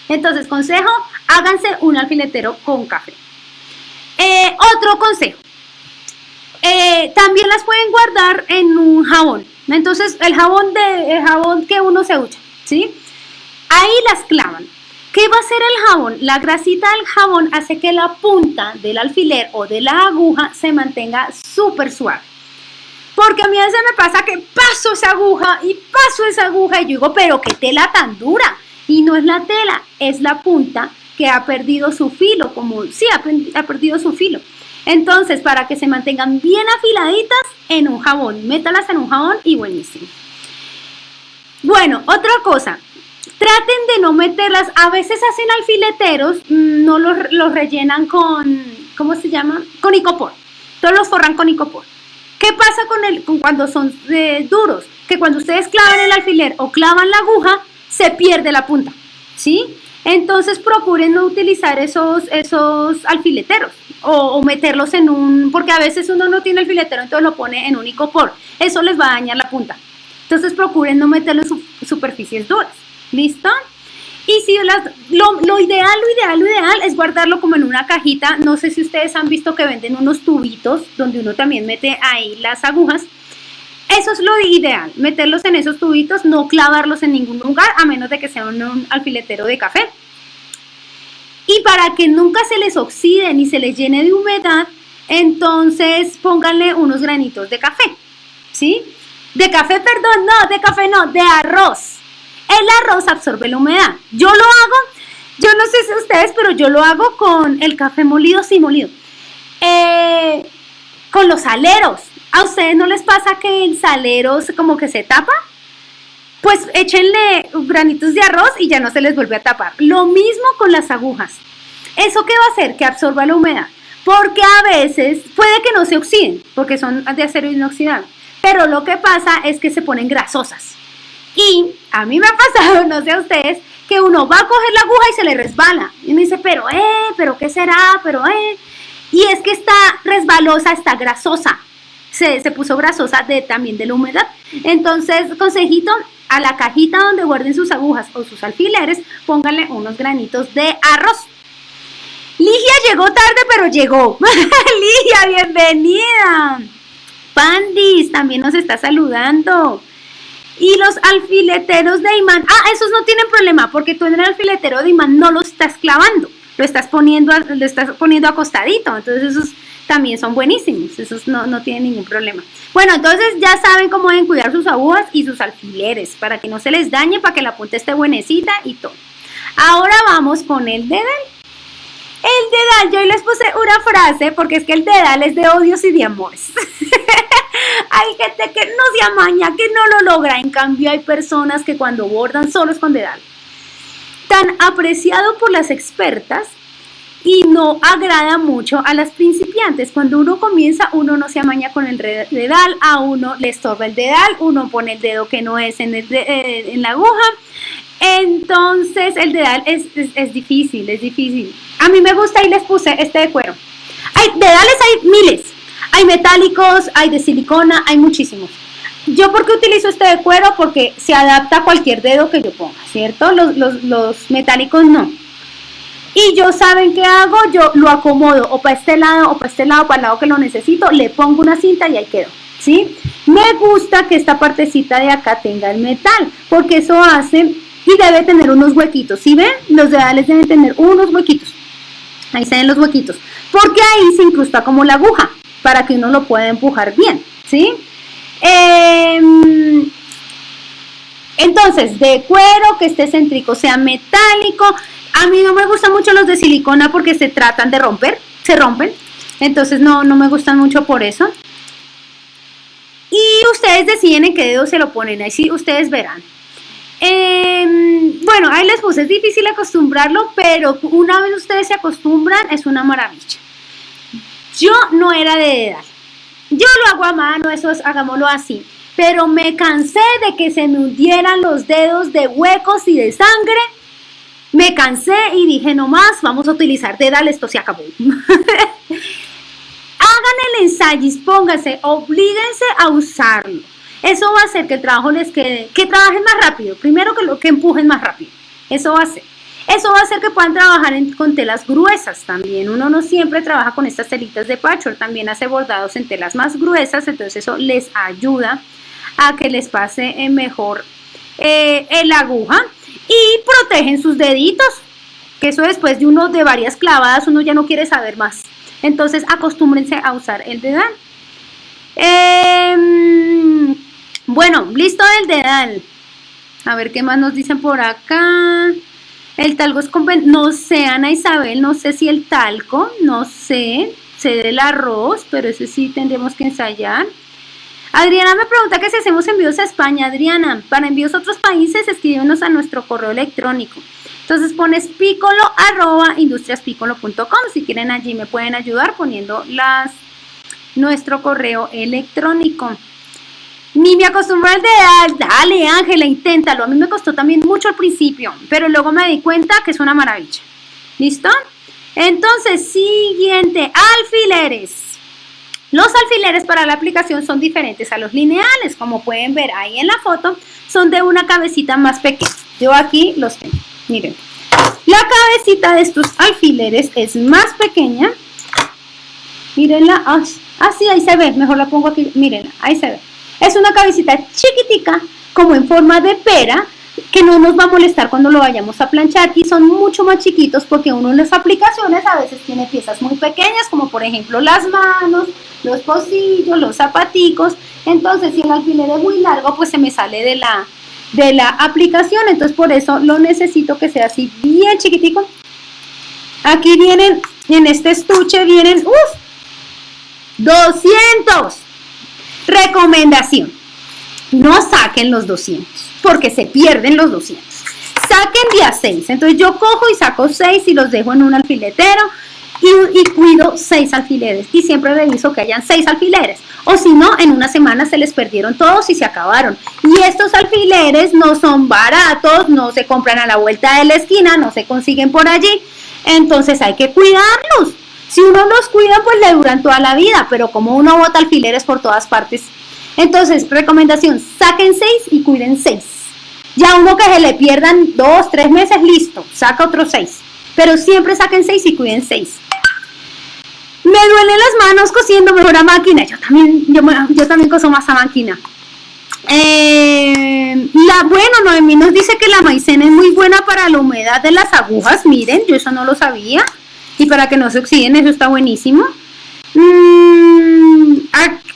Entonces, consejo, háganse un alfiletero con café. Otro consejo, también las pueden guardar en un jabón. Entonces, el jabón que uno se ducha, ¿sí? Ahí las clavan. ¿Qué va a hacer el jabón? La grasita del jabón hace que la punta del alfiler o de la aguja se mantenga súper suave. Porque a mí a veces me pasa que paso esa aguja y yo digo, pero qué tela tan dura. Y no es la tela, es la punta que ha perdido su filo, ha perdido su filo. Entonces, para que se mantengan bien afiladitas, en un jabón, métalas en un jabón y buenísimo. Bueno, otra cosa, traten de no meterlas, a veces hacen alfileteros, no los rellenan con, ¿cómo se llama? Con icopor, todos los forran con icopor. ¿Qué pasa con cuando son duros? Que cuando ustedes clavan el alfiler o clavan la aguja, se pierde la punta, ¿sí? Entonces procuren no utilizar esos alfileteros o meterlos en porque a veces uno no tiene alfiletero, entonces lo pone en un icopor. Eso les va a dañar la punta. Entonces procuren no meterlo en superficies duras. ¿Listo? Y si lo ideal es guardarlo como en una cajita. No sé si ustedes han visto que venden unos tubitos donde uno también mete ahí las agujas. Eso es lo ideal, meterlos en esos tubitos, no clavarlos en ningún lugar, a menos de que sea un alfiletero de café. Y para que nunca se les oxide ni se les llene de humedad, entonces pónganle unos granitos de café, ¿sí? De café, perdón, no, de café no, de arroz. El arroz absorbe la humedad. Yo lo hago, yo no sé si ustedes, pero yo lo hago con el café molido, sí, molido. Con los saleros. ¿A ustedes no les pasa que el salero como que se tapa? Pues échenle granitos de arroz y ya no se les vuelve a tapar. Lo mismo con las agujas. ¿Eso qué va a hacer? Que absorba la humedad. Porque a veces puede que no se oxiden, porque son de acero inoxidable. Pero lo que pasa es que se ponen grasosas. Y a mí me ha pasado, no sé a ustedes, que uno va a coger la aguja y se le resbala. Y me dice, pero ¿qué será? Y es que está resbalosa, está grasosa. Se puso grasosa también de la humedad. Entonces, consejito, a la cajita donde guarden sus agujas o sus alfileres, pónganle unos granitos de arroz. Ligia llegó tarde, pero llegó. Ligia, bienvenida. Pandis también nos está saludando. Y los alfileteros de imán, esos no tienen problema, porque tú en el alfiletero de imán no lo estás clavando, lo estás poniendo acostadito, entonces esos también son buenísimos, esos no tienen ningún problema. Bueno, entonces ya saben cómo deben cuidar sus agujas y sus alfileres, para que no se les dañe, para que la punta esté buenecita y todo. Ahora vamos con el dedal. El dedal, yo hoy les puse una frase, porque es que el dedal es de odios y de amores. Hay gente que no se amaña, que no lo logra. En cambio, hay personas que cuando bordan solo es con dedal. Tan apreciado por las expertas y no agrada mucho a las principiantes. Cuando uno comienza, uno no se amaña con el dedal, a uno le estorba el dedal, uno pone el dedo que no es en la aguja. Entonces, el dedal es difícil, es difícil. A mí me gusta y les puse este de cuero. Dedales hay miles. Hay metálicos, hay de silicona, hay muchísimos. ¿Yo por qué utilizo este de cuero? Porque se adapta a cualquier dedo que yo ponga, ¿cierto? Los metálicos no. Y yo, ¿saben qué hago? Yo lo acomodo o para este lado o para este lado, para el lado que lo necesito, le pongo una cinta y ahí quedó, ¿sí? Me gusta que esta partecita de acá tenga el metal, porque eso hace, y debe tener unos huequitos, ¿sí ven? Los dedales deben tener unos huequitos. Ahí se ven los huequitos, porque ahí se incrusta como la aguja, para que uno lo pueda empujar bien, ¿sí? Entonces, de cuero, que este céntrico sea metálico. A mí no me gustan mucho los de silicona porque se tratan de romper, se rompen. Entonces no me gustan mucho por eso. Y ustedes deciden en qué dedo se lo ponen, ahí sí ustedes verán. Bueno, ahí les puse, es difícil acostumbrarlo, pero una vez ustedes se acostumbran, es una maravilla. Yo no era de dedal. Yo lo hago a mano, hagámoslo así. Pero me cansé de que se me hundieran los dedos de huecos y de sangre. Me cansé y dije, no más, vamos a utilizar dedal, esto se acabó. Hagan el ensayes, póngase, oblíguense a usarlo. Eso va a hacer que el trabajo les quede, que trabajen más rápido, primero que empujen más rápido. Eso va a hacer. Eso va a hacer que puedan trabajar con telas gruesas también. Uno no siempre trabaja con estas telitas de patchwork, también hace bordados en telas más gruesas, entonces eso les ayuda a que les pase mejor el aguja y protegen sus deditos, que eso después de varias clavadas uno ya no quiere saber más. Entonces acostúmbrense a usar el dedal. Bueno, listo el dedal. A ver qué más nos dicen por acá. El talco es no sé, Ana Isabel, no sé si el talco, no sé del arroz, pero eso sí tendremos que ensayar. Adriana me pregunta que si hacemos envíos a España. Adriana, para envíos a otros países, escríbenos a nuestro correo electrónico. Entonces pones piccolo@industriaspiccolo.com. Si quieren allí me pueden ayudar poniendo nuestro correo electrónico. Ni me acostumbro al dedal. Dale, Ángela, inténtalo. A mí me costó también mucho al principio, pero luego me di cuenta que es una maravilla. ¿Listo? Entonces, siguiente, alfileres. Los alfileres para la aplicación son diferentes a los lineales. Como pueden ver ahí en la foto, son de una cabecita más pequeña. Yo aquí los tengo. Miren, la cabecita de estos alfileres es más pequeña. Mírenla. Sí, ahí se ve. Mejor la pongo aquí. Mírenla, ahí se ve. Es una cabecita chiquitica, como en forma de pera, que no nos va a molestar cuando lo vayamos a planchar, y son mucho más chiquitos porque uno en las aplicaciones a veces tiene piezas muy pequeñas, como por ejemplo las manos, los pocillos, los zapaticos. Entonces si el alfiler es muy largo, pues se me sale de la aplicación, entonces por eso lo necesito que sea así bien chiquitico. Aquí vienen, en este estuche vienen, 200. Recomendación: no saquen los 200 porque se pierden los 200. Saquen de a 6. Entonces yo cojo y saco 6 y los dejo en un alfiletero y cuido 6 alfileres, y siempre reviso que hayan 6 alfileres, o si no, en una semana se les perdieron todos y se acabaron. Y estos alfileres no son baratos, no se compran a la vuelta de la esquina, no se consiguen por allí, entonces hay que cuidarlos. Si uno los cuida, pues le duran toda la vida, pero como uno bota alfileres por todas partes. Entonces, recomendación: saquen 6 y cuiden 6. Ya uno que se le pierdan 2, 3 meses, listo, saca otros 6. Pero siempre saquen 6 y cuiden 6. Me duelen las manos cosiendo mejor a máquina. Yo también coso más a máquina. Bueno, Noemí nos dice que la maicena es muy buena para la humedad de las agujas. Miren, yo eso no lo sabía. Y para que no se oxiden, eso está buenísimo.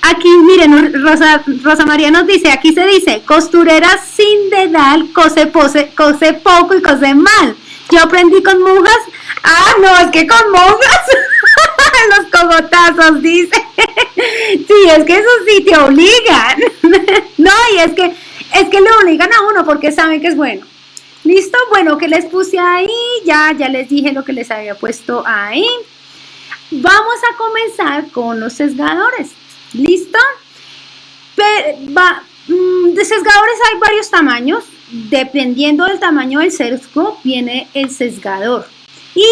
Aquí, miren, Rosa María nos dice, aquí se dice, costurera sin dedal, cose poco y cose mal. Yo aprendí con monjas. No, es que con monjas, los cogotazos, dice. Sí, es que eso sí te obligan. No, y es que le obligan a uno porque saben que es bueno. ¿Listo? Bueno, que les puse ahí, ya les dije lo que les había puesto ahí. Vamos a comenzar con los sesgadores. ¿Listo? De sesgadores hay varios tamaños. Dependiendo del tamaño del sesgo, viene el sesgador. Y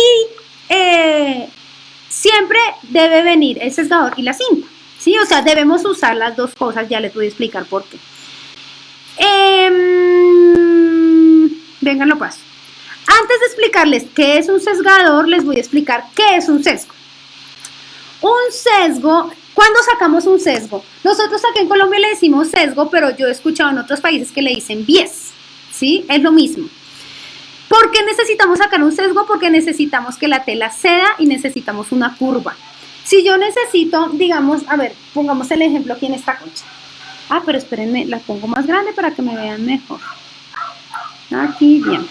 siempre debe venir el sesgador y la cinta. ¿Sí? O sea, debemos usar las dos cosas. Ya les voy a explicar por qué. Vengan, lo paso. Antes de explicarles qué es un sesgador, les voy a explicar qué es un sesgo. Un sesgo, ¿cuándo sacamos un sesgo? Nosotros aquí en Colombia le decimos sesgo, pero yo he escuchado en otros países que le dicen bies, ¿sí? Es lo mismo. ¿Por qué necesitamos sacar un sesgo? Porque necesitamos que la tela ceda y necesitamos una curva. Si yo necesito, digamos, a ver, pongamos el ejemplo aquí en esta concha. Pero espérenme, la pongo más grande para que me vean mejor. Aquí, bien.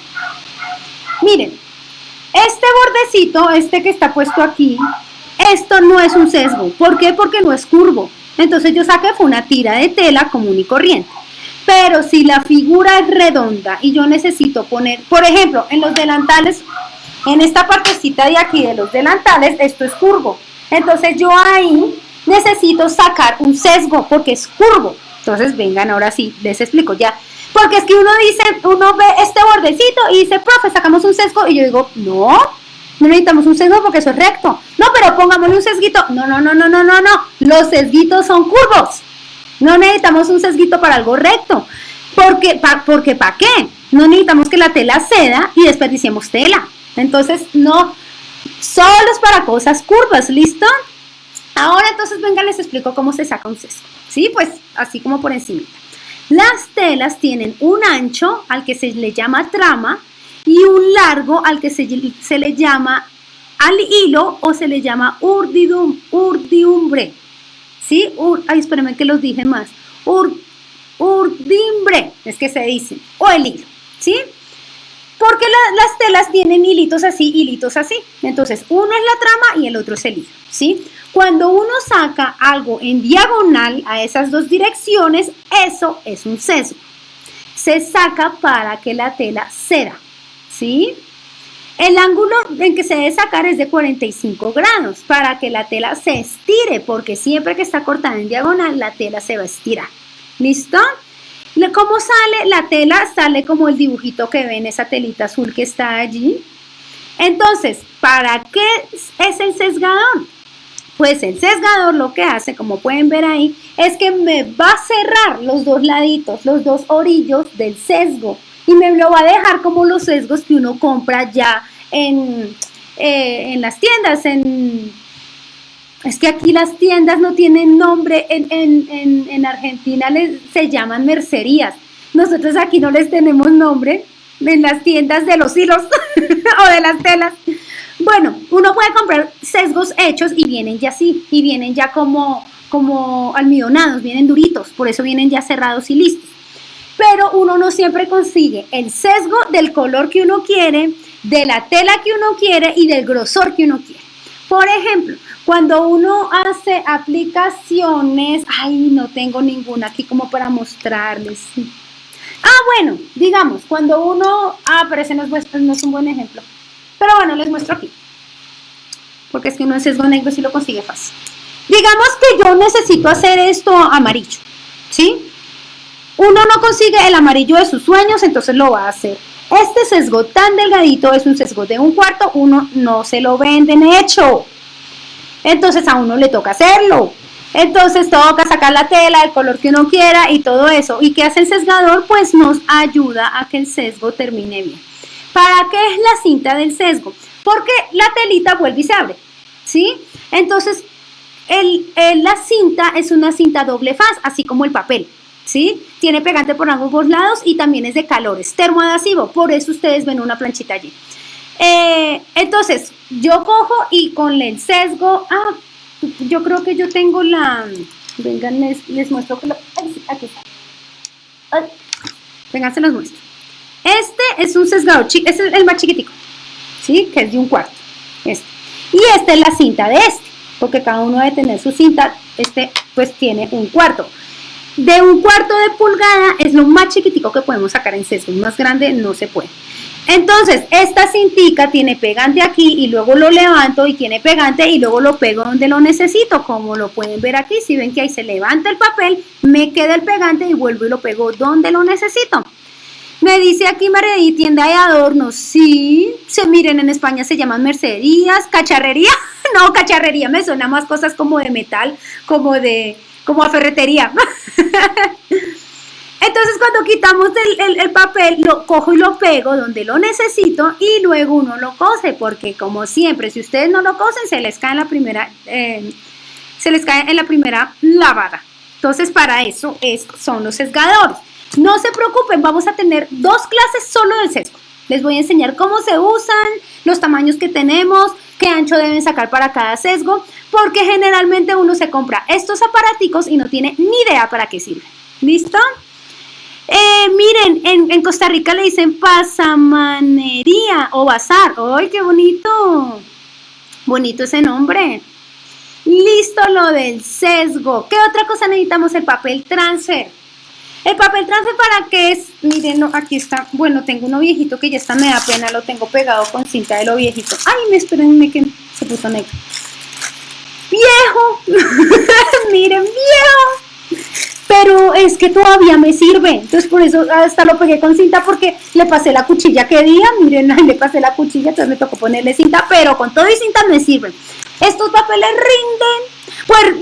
Miren, este bordecito, este que está puesto aquí, esto no es un sesgo. ¿Por qué? Porque no es curvo. Entonces yo saqué fue una tira de tela común y corriente. Pero si la figura es redonda y yo necesito poner, por ejemplo, en los delantales, en esta partecita de aquí de los delantales, esto es curvo. Entonces yo ahí necesito sacar un sesgo porque es curvo. Entonces vengan, ahora sí, les explico ya. Porque es que uno ve este bordecito y dice, profe, sacamos un sesgo. Y yo digo, no, No necesitamos un sesgo porque eso es recto. No, pero pongámosle un sesguito. No, no, no, no, no, no, no. Los sesguitos son curvos. No necesitamos un sesguito para algo recto. Porque ¿para qué? No necesitamos que la tela ceda y desperdiciemos tela. Entonces, no, solo es para cosas curvas, ¿listo? Ahora entonces, venga, les explico cómo se saca un sesgo. Sí, pues así como por encima. Las telas tienen un ancho al que se le llama trama y un largo al que se le llama al hilo o se le llama urdimbre. ¿Sí? Ay, espérenme que los dije más. Urdimbre, es que se dice, o el hilo, ¿sí? Porque las telas tienen hilitos así. Entonces, uno es la trama y el otro es el hilo, ¿sí? Cuando uno saca algo en diagonal a esas dos direcciones, eso es un sesgo. Se saca para que la tela ceda, ¿sí? El ángulo en que se debe sacar es de 45 grados para que la tela se estire, porque siempre que está cortada en diagonal, la tela se va a estirar. ¿Listo? ¿Cómo sale? La tela sale como el dibujito que ven, esa telita azul que está allí. Entonces, ¿para qué es el sesgador? Pues el sesgador lo que hace, como pueden ver ahí, es que me va a cerrar los dos laditos, los dos orillos del sesgo y me lo va a dejar como los sesgos que uno compra ya en las tiendas. Es que aquí las tiendas no tienen nombre, en Argentina se llaman mercerías. Nosotros aquí no les tenemos nombre en las tiendas de los hilos o de las telas. Bueno, uno puede comprar sesgos hechos y vienen ya así, y vienen ya como almidonados, vienen duritos, por eso vienen ya cerrados y listos. Pero uno no siempre consigue el sesgo del color que uno quiere, de la tela que uno quiere y del grosor que uno quiere. Por ejemplo, cuando uno hace aplicaciones, ay, no tengo ninguna aquí como para mostrarles. Bueno, digamos, cuando uno, pero ese no es un buen ejemplo. Pero bueno, les muestro aquí. Porque es que uno en sesgo negro sí lo consigue fácil. Digamos que yo necesito hacer esto amarillo, ¿sí? Uno no consigue el amarillo de sus sueños, entonces lo va a hacer. Este sesgo tan delgadito es un sesgo de 1/4, uno no se lo venden hecho. Entonces a uno le toca hacerlo. Entonces toca sacar la tela, el color que uno quiera y todo eso. ¿Y qué hace el sesgador? Pues nos ayuda a que el sesgo termine bien. ¿Para qué es la cinta del sesgo? Porque la telita vuelve y se abre, ¿sí? Entonces, la cinta es una cinta doble faz, así como el papel, ¿sí? Tiene pegante por ambos lados y también es de calores, termoadhesivo, por eso ustedes ven una planchita allí. Entonces, yo cojo y con el sesgo, yo creo que yo tengo vengan, les muestro que aquí está. Vengan, se los muestro. Este es un sesgador, este es el más chiquitico, ¿sí? Que es de 1/4. Y esta es la cinta de porque cada uno debe tener su cinta. Pues tiene 1/4. De 1/4 de pulgada es lo más chiquitico que podemos sacar en sesgo. Más grande no se puede. Entonces, esta cintica tiene pegante aquí y luego lo levanto y tiene pegante y luego lo pego donde lo necesito. Como lo pueden ver aquí, si ven que ahí se levanta el papel, me queda el pegante y vuelvo y lo pego donde lo necesito. Me dice aquí Maredi, tienda de adornos. Sí, miren, en España se llaman mercerías, cacharrería. No, cacharrería me suena más cosas como de metal, como a ferretería. Entonces, cuando quitamos el papel, lo cojo y lo pego donde lo necesito y luego uno lo cose, porque como siempre, si ustedes no lo cosen, se les cae en la primera lavada. Entonces, para eso son los sesgadores. No se preocupen, vamos a tener 2 clases solo del sesgo. Les voy a enseñar cómo se usan, los tamaños que tenemos, qué ancho deben sacar para cada sesgo, porque generalmente uno se compra estos aparaticos y no tiene ni idea para qué sirven. ¿Listo? Miren, en Costa Rica le dicen pasamanería o bazar. ¡Ay, qué bonito! Bonito ese nombre. Listo lo del sesgo. ¿Qué otra cosa necesitamos? El papel transfer. ¿El papel transfer para qué es? Miren, no, aquí está. Bueno, tengo uno viejito que ya está, me da pena, lo tengo pegado con cinta de lo viejito. Ay, espérenme que se puso negro. ¡Viejo! Miren, viejo. pero es que todavía me sirve, entonces por eso hasta lo pegué con cinta porque le pasé la cuchilla que día, miren, le pasé la cuchilla, entonces me tocó ponerle cinta, pero con todo y cinta me sirven. Estos papeles rinden, pues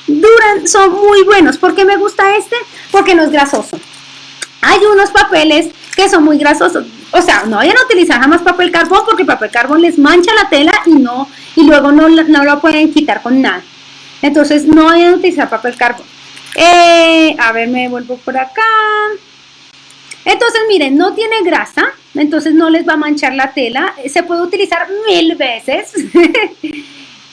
duran, son muy buenos. ¿Por qué me gusta este? Porque no es grasoso. Hay unos papeles que son muy grasosos, o sea, no vayan a utilizar jamás papel carbón porque el papel carbón les mancha la tela y luego no lo pueden quitar con nada. Entonces no vayan a utilizar papel carbón. A ver, me vuelvo por acá. Entonces, miren, no tiene grasa, entonces no les va a manchar la tela. Se puede utilizar 1000 veces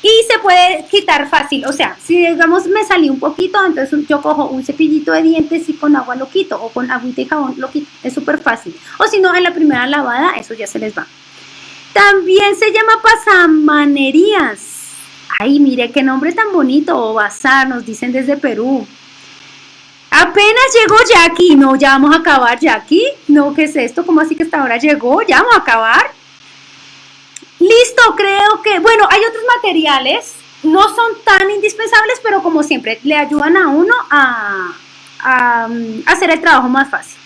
y se puede quitar fácil. O sea, si digamos me salí un poquito, entonces yo cojo un cepillito de dientes y con agua lo quito, o con agüita y jabón lo quito. Es súper fácil. O si no, en la primera lavada, eso ya se les va. También se llama pasamanerías. Ay, mire qué nombre tan bonito, o bazar, nos dicen desde Perú. Apenas llegó Jackie, no, ya vamos a acabar, Jackie. No, ¿qué es esto? ¿Cómo así que hasta ahora llegó? Ya vamos a acabar. Listo, creo que, bueno, hay otros materiales, no son tan indispensables, pero como siempre, le ayudan a uno a hacer el trabajo más fácil.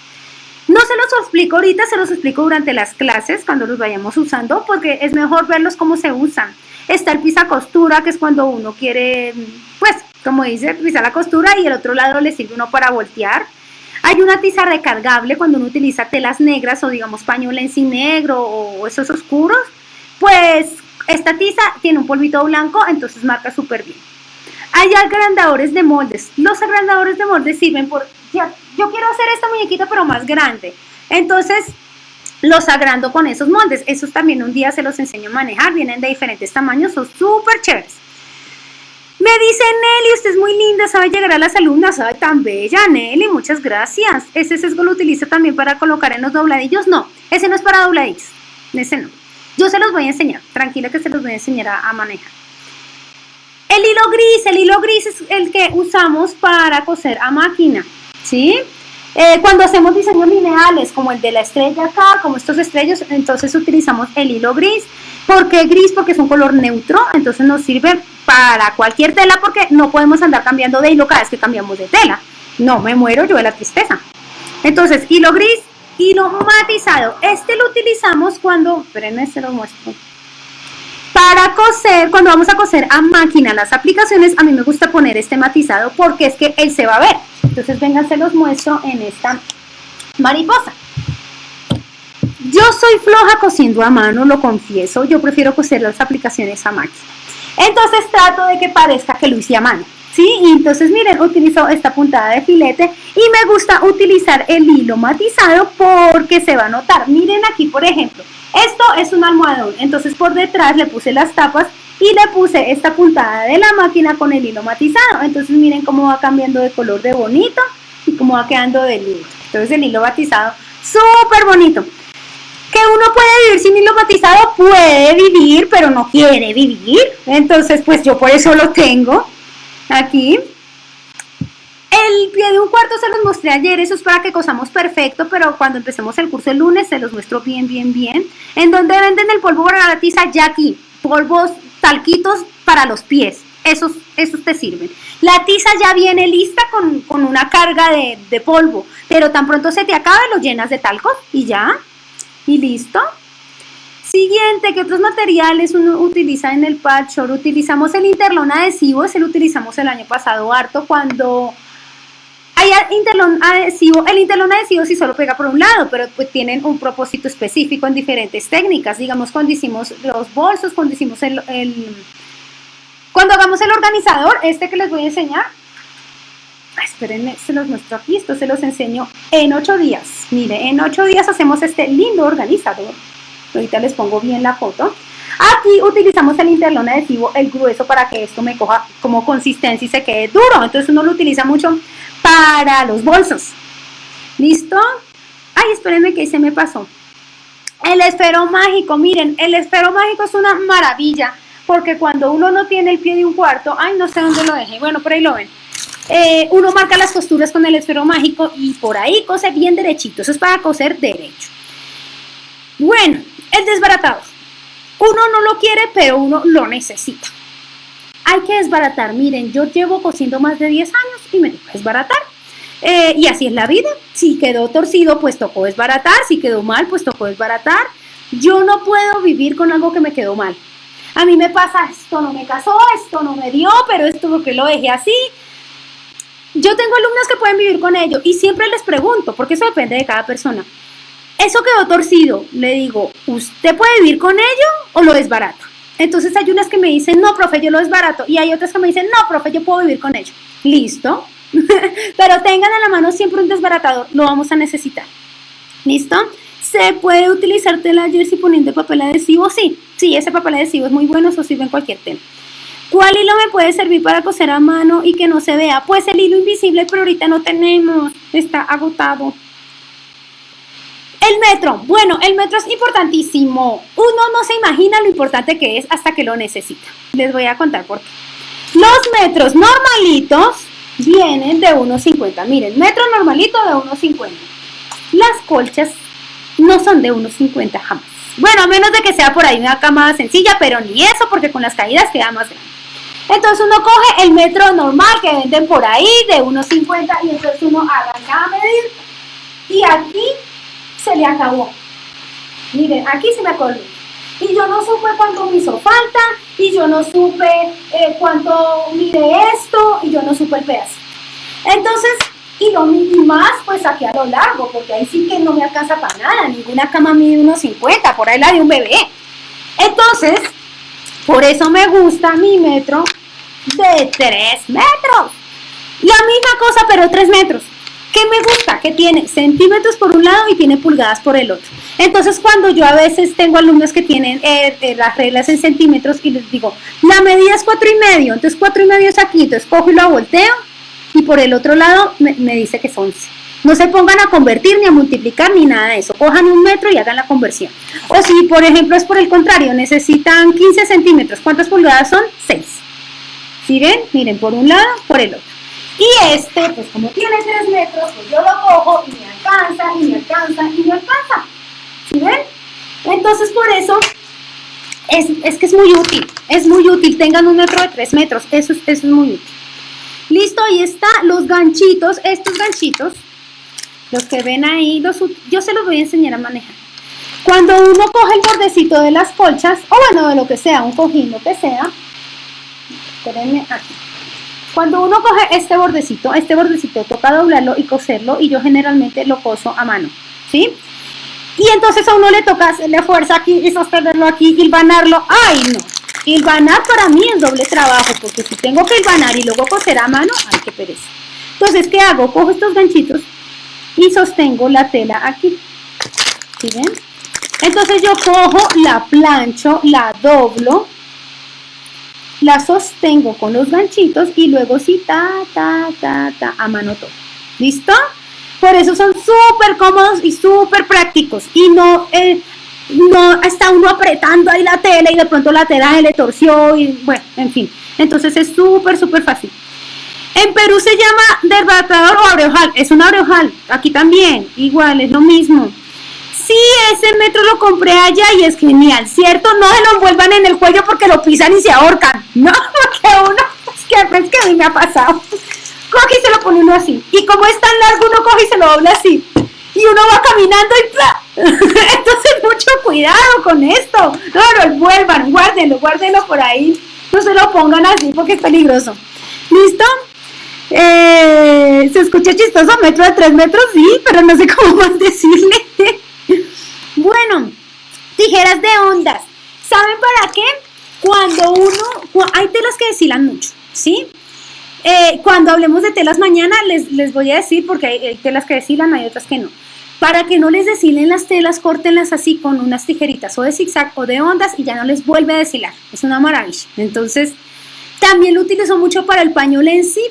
No se los explico ahorita, se los explico durante las clases, cuando los vayamos usando, porque es mejor verlos cómo se usan. Está el pisacostura, que es cuando uno quiere, pues, como dice, pisar la costura y el otro lado le sirve uno para voltear. Hay una tiza recargable cuando uno utiliza telas negras o digamos paño lenzi negro o esos oscuros. Pues esta tiza tiene un polvito blanco, entonces marca súper bien. Hay agrandadores de moldes. Los agrandadores de moldes sirven por... Yo quiero hacer esta muñequita pero más grande. Entonces los agrando con esos moldes. Esos también un día se los enseño a manejar. Vienen de diferentes tamaños, son súper chéveres. Me dice Nelly, usted es muy linda, sabe llegar a las alumnas, sabe tan bella, Nelly, muchas gracias. Ese sesgo lo utiliza también para colocar en los dobladillos. No, ese no es para dobladillos, ese no. Yo se los voy a enseñar, tranquila que se los voy a enseñar a manejar. El hilo gris es el que usamos para coser a máquina, ¿sí? Cuando hacemos diseños lineales, como el de la estrella acá, como estos estrellas, entonces utilizamos el hilo gris. ¿Por qué gris? Porque es un color neutro, entonces nos sirve para cualquier tela porque no podemos andar cambiando de hilo cada vez que cambiamos de tela. No, me muero yo de la tristeza. Entonces, hilo gris, hilo matizado. Este lo utilizamos cuando, espérenme, se lo muestro. Para coser, cuando vamos a coser a máquina las aplicaciones, a mí me gusta poner este matizado porque es que él se va a ver. Entonces, vengan, se los muestro en esta mariposa. Yo soy floja cosiendo a mano, lo confieso. Yo prefiero coser las aplicaciones a máquina. Entonces, trato de que parezca que lo hice a mano, ¿sí? Y entonces, miren, utilizo esta puntada de filete y me gusta utilizar el hilo matizado porque se va a notar. Miren aquí, por ejemplo, esto es un almohadón. Entonces, por detrás le puse las tapas y le puse esta puntada de la máquina con el hilo matizado. Entonces, miren cómo va cambiando de color de bonito y cómo va quedando de lindo. Entonces, el hilo matizado, súper bonito. Que uno puede vivir sin hilo matizado, puede vivir, pero no quiere vivir. Entonces, pues yo por eso lo tengo aquí. El pie de un cuarto se los mostré ayer, eso es para que cosamos perfecto, pero cuando empecemos el curso el lunes se los muestro bien. En donde venden el polvo para la tiza, ya aquí, polvos, talquitos para los pies, esos te sirven. La tiza ya viene lista con una carga de polvo, pero tan pronto se te acabe, lo llenas de talcos y ya. Y listo. Siguiente, ¿qué otros materiales uno utiliza en el patchwork? Utilizamos el interlón adhesivo, ese lo utilizamos el año pasado harto cuando hay interlón adhesivo. El interlón adhesivo sí solo pega por un lado, pero pues tienen un propósito específico en diferentes técnicas. Digamos, cuando hicimos los bolsos, cuando hicimos cuando hagamos el organizador, este que les voy a enseñar. Espérenme, se los muestro aquí, esto se los enseño en 8 días. Mire, en 8 días hacemos este lindo organizador. Ahorita les pongo bien la foto. Aquí utilizamos el interlón adhesivo, el grueso, para que esto me coja como consistencia y se quede duro. Entonces uno lo utiliza mucho para los bolsos. ¿Listo? Ay, espérenme que ahí se me pasó. El esfero mágico, miren, el esfero mágico es una maravilla. Porque cuando uno no tiene el pie de un cuarto, ay, no sé dónde lo dejé, bueno, por ahí lo ven. Uno marca las costuras con el esfero mágico y por ahí cose bien derechito. Eso es para coser derecho. Bueno, el desbaratador. Uno no lo quiere, pero uno lo necesita. hay que desbaratar. Miren, yo llevo cosiendo más de 10 años y me toca desbaratar. Y así es la vida. Si quedó torcido, pues tocó desbaratar. Si quedó mal, pues tocó desbaratar. Yo no puedo vivir con algo que me quedó mal. A mí me pasa, esto no me casó, esto no me dio, pero esto porque lo dejé así. Yo tengo alumnas que pueden vivir con ello y siempre les pregunto, porque eso depende de cada persona. Eso quedó torcido, le digo, ¿usted puede vivir con ello o lo desbarata? Entonces hay unas que me dicen, no, profe, yo lo desbarato. Y hay otras que me dicen, no, profe, yo puedo vivir con ello. Listo. Pero tengan a la mano siempre un desbaratador, lo vamos a necesitar. ¿Listo? ¿Se puede utilizar tela jersey poniendo papel adhesivo? Sí, ese papel adhesivo es muy bueno, eso sirve en cualquier tela. ¿Cuál hilo me puede servir para coser a mano y que no se vea? Pues el hilo invisible, pero ahorita no tenemos, está agotado. El metro, bueno, el metro es importantísimo. Uno no se imagina lo importante que es hasta que lo necesita. Les voy a contar por qué. Los metros normalitos vienen de 1.50. Miren, metro normalito de 1.50. Las colchas no son de 1.50 jamás. Bueno, a menos de que sea por ahí una cama sencilla, pero ni eso, porque con las caídas queda más grande. Entonces uno coge el metro normal que venden por ahí de 1.50 y entonces uno arranca a medir y aquí se le acabó. Miren, aquí se me acordó. Y yo no supe cuánto me hizo falta, y yo no supe cuánto mide esto, y yo no supe el pedazo. Entonces, y más, pues aquí a lo largo, porque ahí sí que no me alcanza para nada. Ninguna cama mide 1.50, por ahí la de un bebé. Entonces, por eso me gusta mi metro de 3 metros. La misma cosa, pero 3 metros. ¿Qué me gusta? Que tiene centímetros por un lado y tiene pulgadas por el otro. Entonces, cuando yo a veces tengo alumnos que tienen las reglas en centímetros y les digo, la medida es 4,5, entonces 4,5 es aquí, entonces cojo y lo volteo y por el otro lado me dice que es 11. No se pongan a convertir ni a multiplicar ni nada de eso. Cojan un metro y hagan la conversión. O si, por ejemplo, es por el contrario, necesitan 15 centímetros. ¿Cuántas pulgadas son? 6. ¿Sí ven? Miren, por un lado, por el otro. Y pues como tiene 3 metros, pues yo lo cojo y me alcanza, y me alcanza, y me alcanza. ¿Sí ven? Entonces, por eso, es que es muy útil. Tengan un metro de 3 metros, eso es muy útil. Listo, ahí está, los ganchitos, estos ganchitos, los que ven ahí, yo se los voy a enseñar a manejar. Cuando uno coge el bordecito de las colchas, o bueno, de lo que sea, un cojín, lo que sea, espérenme aquí. Cuando uno coge este bordecito toca doblarlo y coserlo, y yo generalmente lo coso a mano, ¿sí? Y entonces a uno le toca hacerle fuerza aquí y sostenerlo aquí, hilvanarlo. ¡Ay, no! Hilvanar para mí es doble trabajo, porque si tengo que hilvanar y luego coser a mano, ¡ay, qué pereza! Entonces, ¿qué hago? Cojo estos ganchitos y sostengo la tela aquí, ¿sí ven? Entonces yo cojo, la plancho, la doblo, la sostengo con los ganchitos y luego sí, a mano todo. ¿Listo? Por eso son súper cómodos y súper prácticos. Y no está uno apretando ahí la tela y de pronto la tela se le torció y bueno, en fin. Entonces es súper fácil. En Perú se llama desbaratador o abreojal. Es un abreojal. Aquí también, igual, es lo mismo. Sí, ese metro lo compré allá y es genial, ¿cierto? No se lo envuelvan en el cuello porque lo pisan y se ahorcan. No, porque uno, es que a mí me ha pasado. Coge y se lo pone uno así. Y como es tan largo, uno coge y se lo dobla así. Y uno va caminando y ¡plá! Entonces, mucho cuidado con esto. No lo envuelvan, guárdenlo por ahí. No se lo pongan así porque es peligroso. ¿Listo? Se escucha chistoso, metro de 3 metros, sí, pero no sé cómo más decirle. Bueno, tijeras de ondas. ¿Saben para qué? Hay telas que deshilan mucho, ¿sí? Cuando hablemos de telas mañana les voy a decir, porque hay telas que deshilan, hay otras que no. Para que no les deshilen las telas, córtenlas así con unas tijeritas o de zigzag o de ondas y ya no les vuelve a deshilar. Es una maravilla. Entonces, también lo utilizo mucho para el pañol en sí,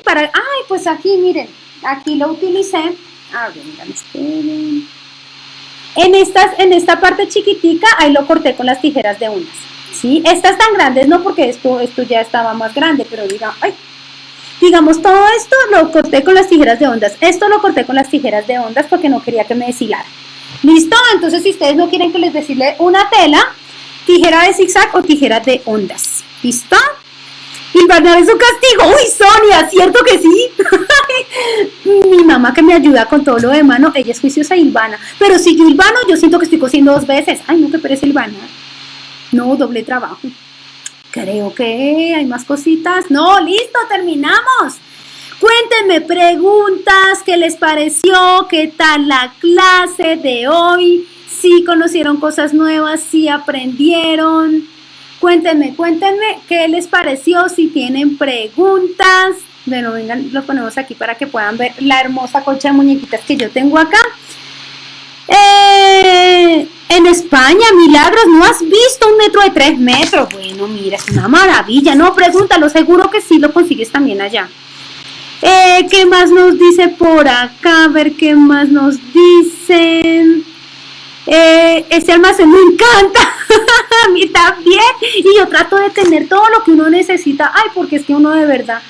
pues aquí, miren, aquí lo utilicé. A ver, esperen. En esta parte chiquitica, ahí lo corté con las tijeras de ondas, ¿sí? Estas tan grandes no, porque esto ya estaba más grande, pero digamos, todo esto lo corté con las tijeras de ondas. Esto lo corté con las tijeras de ondas porque no quería que me deshilara. ¿Listo? Entonces, si ustedes no quieren que les deshile una tela, tijera de zigzag o tijera de ondas. ¿Listo? Hilvanar es un castigo. Uy, Sonia, ¿cierto que sí? Mi mamá que me ayuda con todo lo de mano, ella es juiciosa hilvana. Pero si yo hilvano, yo siento que estoy cosiendo 2 veces. Ay, no, que pereza hilvanar. No, doble trabajo. Creo que hay más cositas. No, listo, terminamos. Cuéntenme preguntas, ¿qué les pareció? ¿Qué tal la clase de hoy? ¿Sí conocieron cosas nuevas? ¿Sí aprendieron? Cuéntenme qué les pareció, si tienen preguntas. Bueno, vengan, lo ponemos aquí para que puedan ver la hermosa colcha de muñequitas que yo tengo acá. En España, Milagros, ¿no has visto un metro de 3 metros? Bueno, mira, es una maravilla. No, pregúntalo, seguro que sí lo consigues también allá. ¿Qué más nos dice por acá? A ver qué más nos dicen. Este almacén me encanta. A mí también. Y yo trato de tener todo lo que uno necesita. Ay, porque es que uno de verdad,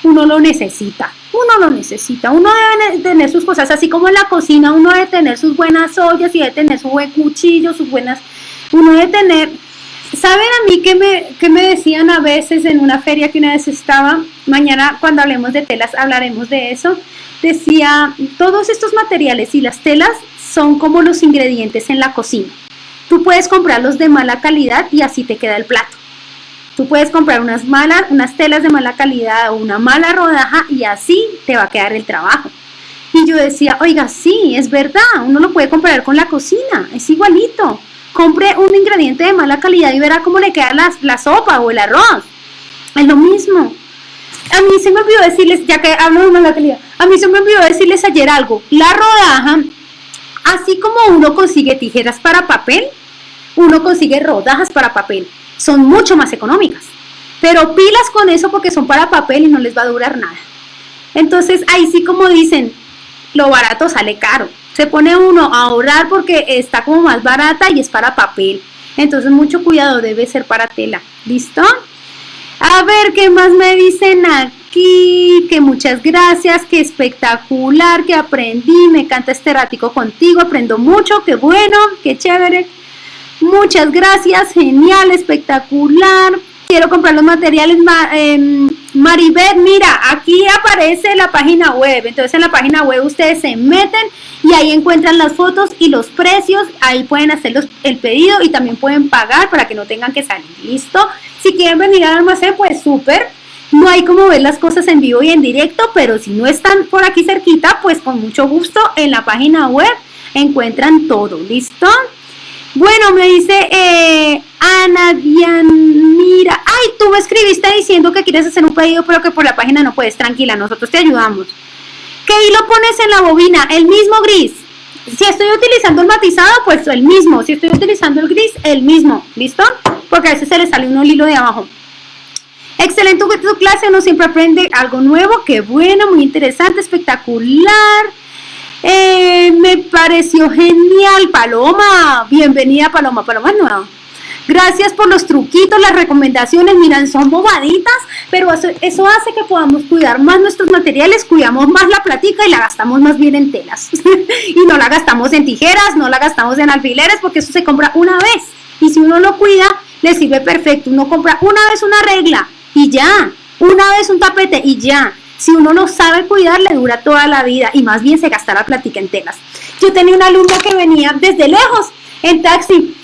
uno lo necesita. Uno debe tener sus cosas, así como en la cocina uno debe tener sus buenas ollas y debe tener su buen cuchillo, uno debe tener. ¿Saben a mí qué me decían a veces en una feria que una vez estaba? Mañana cuando hablemos de telas hablaremos de eso. Decía, todos estos materiales y las telas son como los ingredientes en la cocina. Tú puedes comprarlos de mala calidad y así te queda el plato. Tú puedes comprar unas telas de mala calidad o una mala rodaja y así te va a quedar el trabajo. Y yo decía, oiga, sí, es verdad, uno lo puede comparar con la cocina, es igualito. Compre un ingrediente de mala calidad y verá cómo le queda la sopa o el arroz. Es lo mismo. A mí se me olvidó decirles, ya que hablo de mala calidad, a mí se me olvidó decirles ayer algo. La rodaja, así como uno consigue tijeras para papel, uno consigue rodajas para papel. Son mucho más económicas. Pero pilas con eso porque son para papel y no les va a durar nada. Entonces, ahí sí como dicen, lo barato sale caro. Se pone uno a ahorrar porque está como más barata y es para papel. Entonces, mucho cuidado, debe ser para tela. ¿Listo? A ver, ¿qué más me dicen aquí? Que muchas gracias, que espectacular, que aprendí. Me encanta este ratico contigo, aprendo mucho, qué bueno, qué chévere. Muchas gracias, genial, espectacular. Quiero comprar los materiales. Maribeth, mira, aquí aparece la página web. Entonces en la página web ustedes se meten y ahí encuentran las fotos y los precios. Ahí pueden hacer el pedido y también pueden pagar para que no tengan que salir. ¿Listo? Si quieren venir al almacén, pues súper. No hay como ver las cosas en vivo y en directo, pero si no están por aquí cerquita, pues con mucho gusto en la página web encuentran todo. ¿Listo? Bueno, me dice Ana Dianira. Ay, tú me escribiste diciendo que quieres hacer un pedido, pero que por la página no puedes. Tranquila, nosotros te ayudamos. ¿Qué hilo pones en la bobina? El mismo gris. Si estoy utilizando el matizado, pues el mismo. Si estoy utilizando el gris, el mismo. ¿Listo? Porque a veces se le sale uno el hilo de abajo. Excelente tu clase, uno siempre aprende algo nuevo. Qué bueno, muy interesante, espectacular. Me pareció genial, Paloma. Bienvenida, Paloma. Paloma nueva. Gracias por los truquitos, las recomendaciones. Miran, son bobaditas, pero eso hace que podamos cuidar más nuestros materiales, cuidamos más la platica y la gastamos más bien en telas. Y no la gastamos en tijeras, no la gastamos en alfileres, porque eso se compra una vez. Y si uno lo cuida, le sirve perfecto. Uno compra una vez una regla y ya. Una vez un tapete y ya. Si uno no sabe cuidar, le dura toda la vida y más bien se gasta la plática en telas. Yo tenía una alumna que venía desde lejos en taxi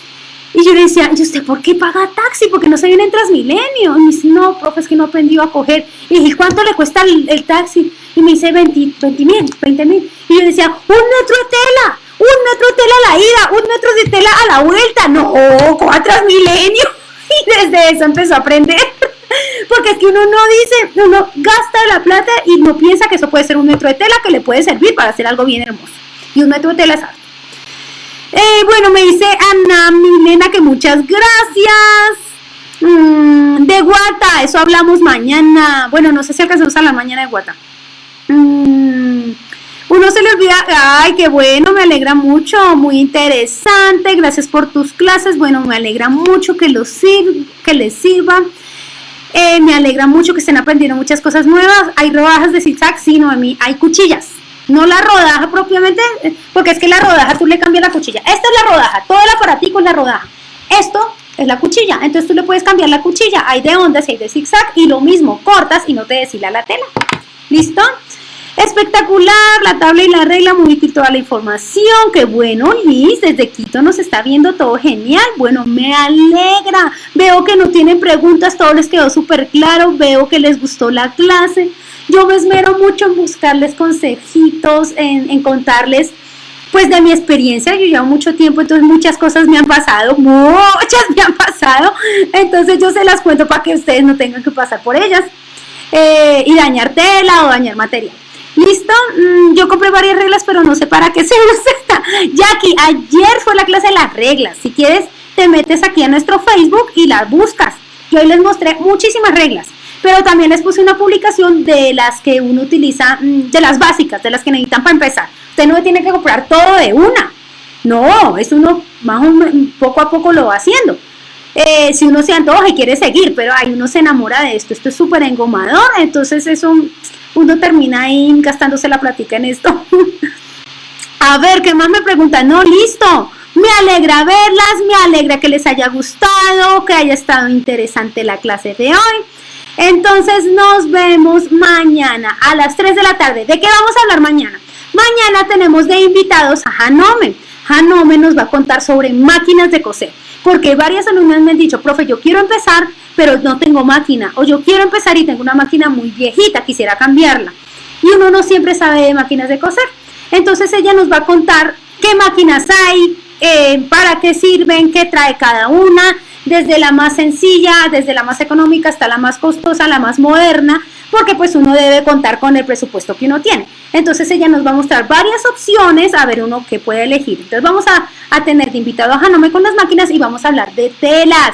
y yo le decía, ¿y usted por qué paga taxi? Porque no se viene en Transmilenio. Y me dice, no, profe, es que no he aprendido a coger. Y dije, ¿cuánto le cuesta el taxi? Y me dice, 20 mil. Y yo decía, un metro de tela a la ida, un metro de tela a la vuelta. No, ¿cómo a Transmilenio? Y desde eso empezó a aprender. Porque es que uno no dice, uno gasta la plata y no piensa que eso puede ser un metro de tela que le puede servir para hacer algo bien hermoso. Y un metro de tela es alto. Bueno, me dice Ana Milena que muchas gracias. De Guata, eso hablamos mañana. Bueno, no sé si alcanzamos a hablar mañana de Guata. Uno se le olvida, ay, qué bueno, me alegra mucho, muy interesante, gracias por tus clases. Bueno, me alegra mucho que les sirva. Me alegra mucho que estén aprendiendo muchas cosas nuevas. Hay rodajas de zigzag, sí, no, a mí hay cuchillas. No la rodaja propiamente, porque es que la rodaja tú le cambias la cuchilla. Esta es la rodaja, todo el aparatico es la rodaja. Esto es la cuchilla, entonces tú le puedes cambiar la cuchilla, hay de ondas y hay de zigzag, y lo mismo, cortas y no te deshila la tela. ¿Listo? Espectacular, la tabla y la regla, muy útil toda la información. Qué bueno, Liz, desde Quito nos está viendo todo genial. Bueno, me alegra. Veo que no tienen preguntas, todo les quedó súper claro. Veo que les gustó la clase. Yo me esmero mucho en buscarles consejitos, en contarles pues de mi experiencia. Yo llevo mucho tiempo, entonces muchas cosas me han pasado, entonces yo se las cuento para que ustedes no tengan que pasar por ellas y dañar tela o dañar material. ¿Listo? Yo compré varias reglas, pero no sé para qué se usa. Jackie, ayer fue la clase de las reglas. Si quieres, te metes aquí a nuestro Facebook y las buscas. Yo hoy les mostré muchísimas reglas, pero también les puse una publicación de las que uno utiliza, de las básicas, de las que necesitan para empezar. Usted no tiene que comprar todo de una. No, es uno más o menos, poco a poco lo va haciendo. Si uno se antoja y quiere seguir, pero ahí uno se enamora de esto. Esto es súper engomador, entonces eso, uno termina ahí gastándose la plática en esto. A ver, ¿qué más me preguntan? No, listo. Me alegra verlas, me alegra que les haya gustado, que haya estado interesante la clase de hoy. Entonces nos vemos mañana a las 3 de la tarde. ¿De qué vamos a hablar mañana? Mañana tenemos de invitados a Janome. Janome nos va a contar sobre máquinas de coser, porque varias alumnas me han dicho, profe, yo quiero empezar, pero no tengo máquina, o yo quiero empezar y tengo una máquina muy viejita, quisiera cambiarla. Y uno no siempre sabe de máquinas de coser. Entonces ella nos va a contar qué máquinas hay, para qué sirven, qué trae cada una, desde la más sencilla, desde la más económica hasta la más costosa, la más moderna, porque pues uno debe contar con el presupuesto que uno tiene. Entonces ella nos va a mostrar varias opciones, a ver uno que puede elegir. Entonces vamos a tener de invitado a Janome con las máquinas y vamos a hablar de telas.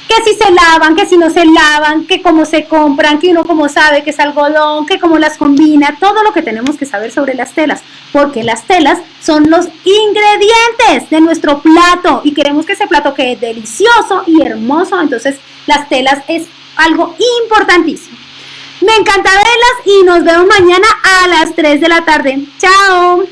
Que si se lavan, que si no se lavan, que cómo se compran, que uno cómo sabe que es algodón, que cómo las combina, todo lo que tenemos que saber sobre las telas, porque las telas son los ingredientes de nuestro plato y queremos que ese plato quede delicioso y hermoso, entonces las telas es algo importantísimo. Me encanta verlas y nos vemos mañana a las 3 de la tarde. ¡Chao!